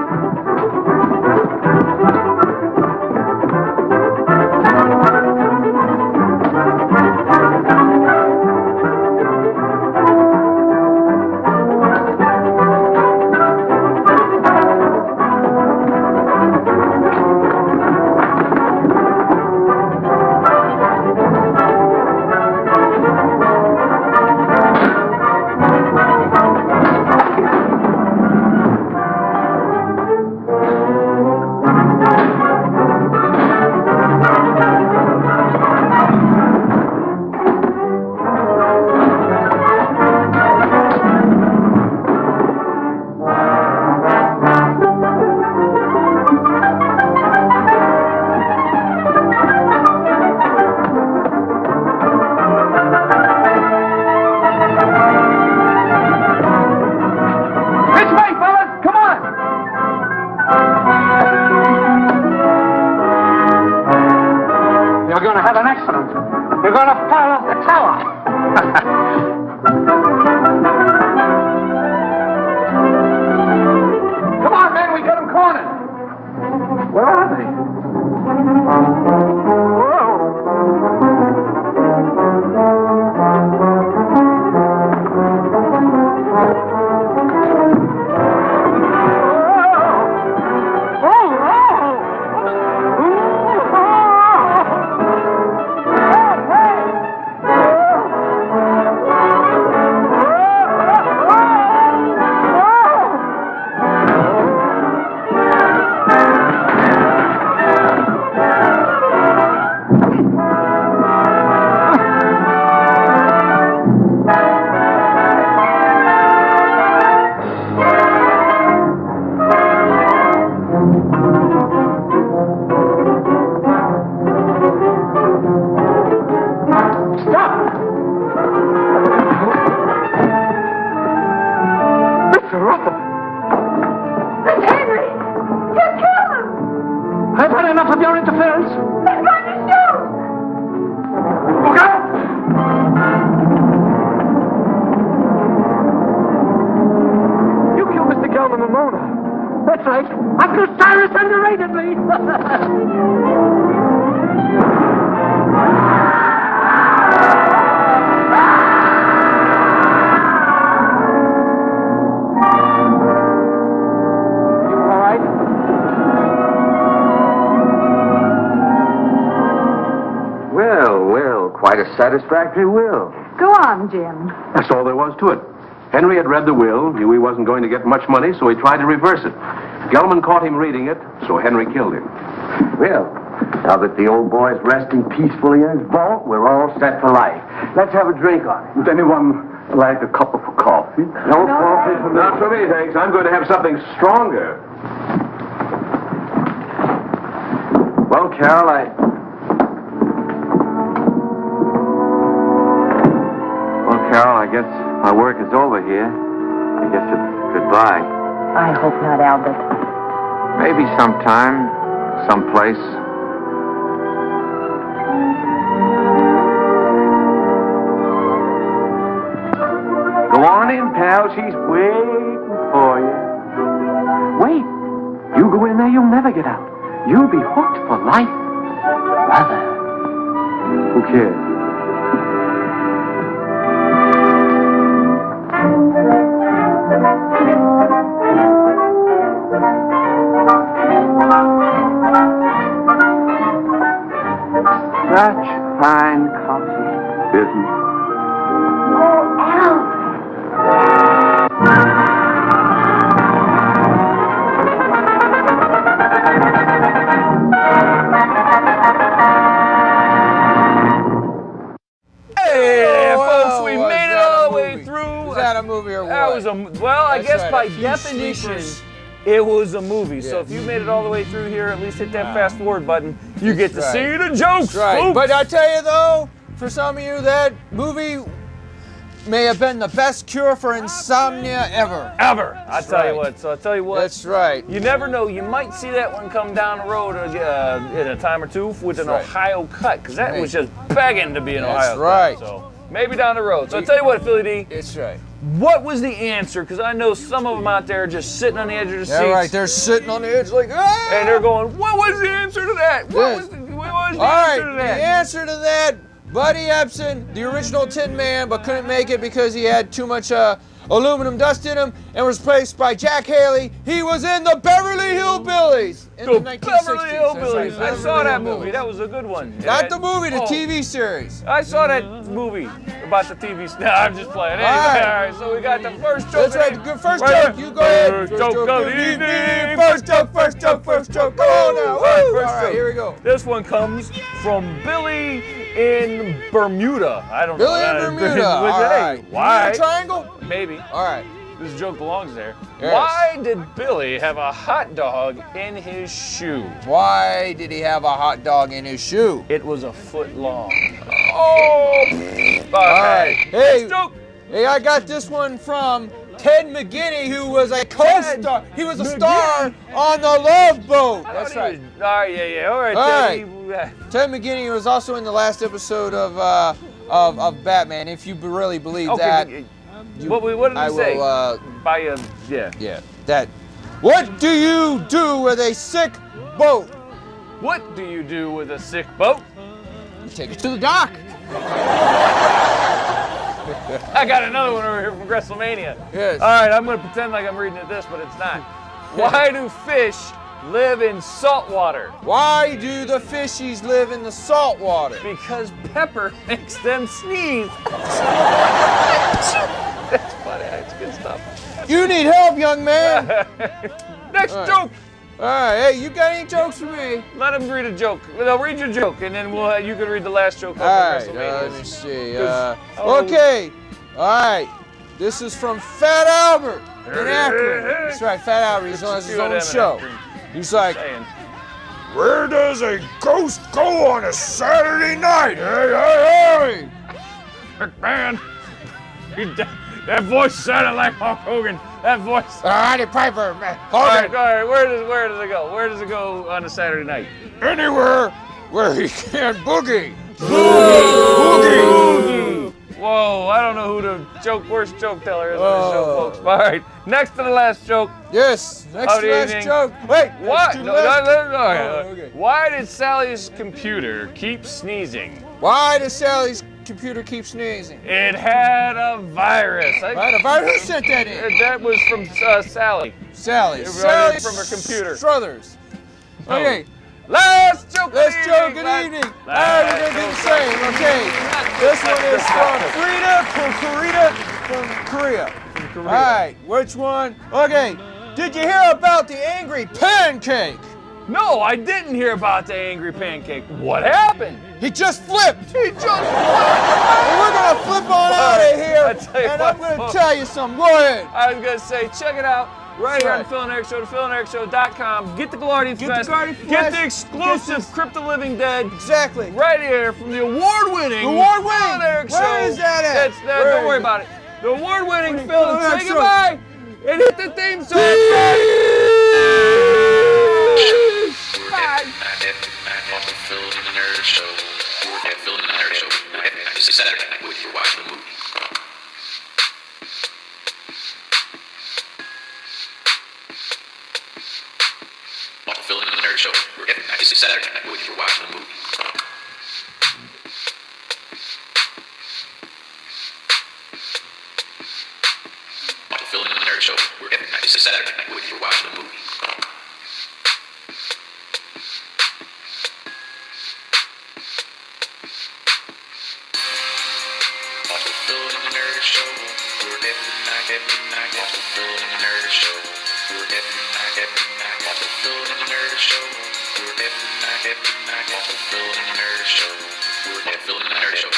You're going to fall off the tower. Come on, man, we got them cornered. Where are they? Satisfactory will. Go on, Jim. That's all there was to it. Henry had read the will, knew he wasn't going to get much money, so he tried to reverse it. Gelman caught him reading it, so Henry killed him. Well, now that the old boy's resting peacefully in his vault, we're all set for life. Let's have a drink on it. Would anyone like a cup of coffee? No coffee for me. Not for me, thanks. I'm going to have something stronger. Well, Carol, Carol, I guess my work is over here. I guess it's goodbye. I hope not, Albert. Maybe sometime, someplace. Go on in, pal. She's waiting for you. Wait. You go in there, you'll never get out. You'll be hooked for life. Brother. Who cares? Such fine coffee. Isn't it? Oh, Al! guess right, by a few definition, sleepers. it was a movie. So Yeah. if you made it all the way through here, at least hit that fast forward button. You get to That's see right. the jokes, That's right. folks. But I tell you though, for some of you, that movie may have been the best cure for insomnia ever. Ever. I That's tell you right. what. So I tell you what. That's right. You never know. You might see that one come down the road in a time or two with an right. Ohio cut, because that was just begging to be an That's Ohio right. cut. So maybe down the road. So I tell you what, Philly D. That's right. What was the answer? Because I know some of them out there are just sitting on the edge of the seats. Yeah, right. They're sitting on the edge like, ah! And they're going, what was the answer to that? What was the All answer right, to that? the answer to that, Buddy Epson, the original Tin Man, but couldn't make it because he had too much aluminum dust in him and was replaced by Jack Haley. He was in the Beverly Hillbillies in the 1960s. Beverly Hillbillies. That's right, I saw that Beverly movie. That was a good one. Not the movie, the Oh. TV series. I saw that movie about the TV. No, I'm just playing. Anyway, All right. all right, so we got the first joke. That's right, good first Right joke. You go ahead. First joke of the evening. First joke, first joke, first joke. Come on now. All right, Woo! first All right, joke. here we go. This one comes from Billy in Bermuda. I don't Billy know. in Bermuda. All right. Why? You need a triangle? Maybe. All right. This joke belongs there. Yes. Why did Billy have a hot dog in his shoe? Why did he have a hot dog in his shoe? It was a foot long. Oh! All right. Hey, Next joke. hey, I got this one from Ted McGinney, who was a co-star. He was a star on the Love Boat. That's right. All right, yeah. All right, All Teddy. Ted McGinney was also in the last episode of Batman. If you really believe that. What did I he say? will, By a, yeah. Yeah. That. What do you do with a sick boat? What do you do with a sick boat? You take it to the dock. I got another one over here from WrestleMania. Yes. All right, I'm going to pretend like I'm reading this, but it's not. Why do fish live in salt water? Why do the fishies live in the salt water? Because pepper makes them sneeze. That's funny. That's good stuff. You need help, young man. Next joke. All right, hey, you got any jokes for me? Let him read a joke. No, read your joke, and then you can read the last joke. All right, let me see. Okay, all right. This is from Fat Albert in Akron. That's right, Fat Albert. He's on his own show. He's like, where does a ghost go on a Saturday night? Hey, hey, hey! McMahon, that voice sounded like Hulk Hogan. That voice. Roddy Piper, man. All right. Where does it go? Where does it go on a Saturday night? Anywhere where he can boogie. Boogie. Whoa, I don't know who the worst joke teller is on the show, folks. All right, next to the last joke. Yes, next to the last joke. Wait, what? No. Okay. Why did Sally's computer keep sneezing? Why does Sally's computer keep sneezing? It had a virus. Who sent that in? That was from Sally. Sally. It Sally from her computer. Struthers. Okay. Last joke. Let's joke. Good evening. All right, we're gonna do the same. Okay. This one is from Korea. All right. Which one? Okay. Did you hear about the angry pancake? No, I didn't hear about the angry pancake. What happened? He just flipped. He just flipped. And we're gonna flip on out of here. And I'm gonna tell you something. Go ahead. I was gonna say, check it out. Right here on the Phil and Erik Show, thePhilAndErikShow.com. Get the Gallardi Fest. Get the exclusive Crypt the Living Dead. Exactly. Right here from the award-winning Phil and Erik Show. Where is that at? Don't worry about it. The award-winning Phil. And say goodbye and hit the theme song. Bye. Phil and the Nerd Show. Phil and the Nerd Show. It's Saturday night when you're watching the movie. Phil and the Nerd Show. It's Saturday night when you're watching the movie. Phil and the Nerd Show. It's Saturday night when you're watching the movie. Phil and the Nerd Show. We're every night. Phil and the Nerd Show. We're every night. Phil and the Nerd Show. We're every night. Phil and the Nerd Show. We're Phil and the Nerd Show.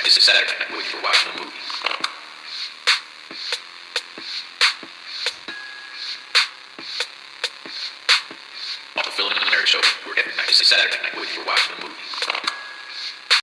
It's Saturday night when you're watching the movie. watch the movies.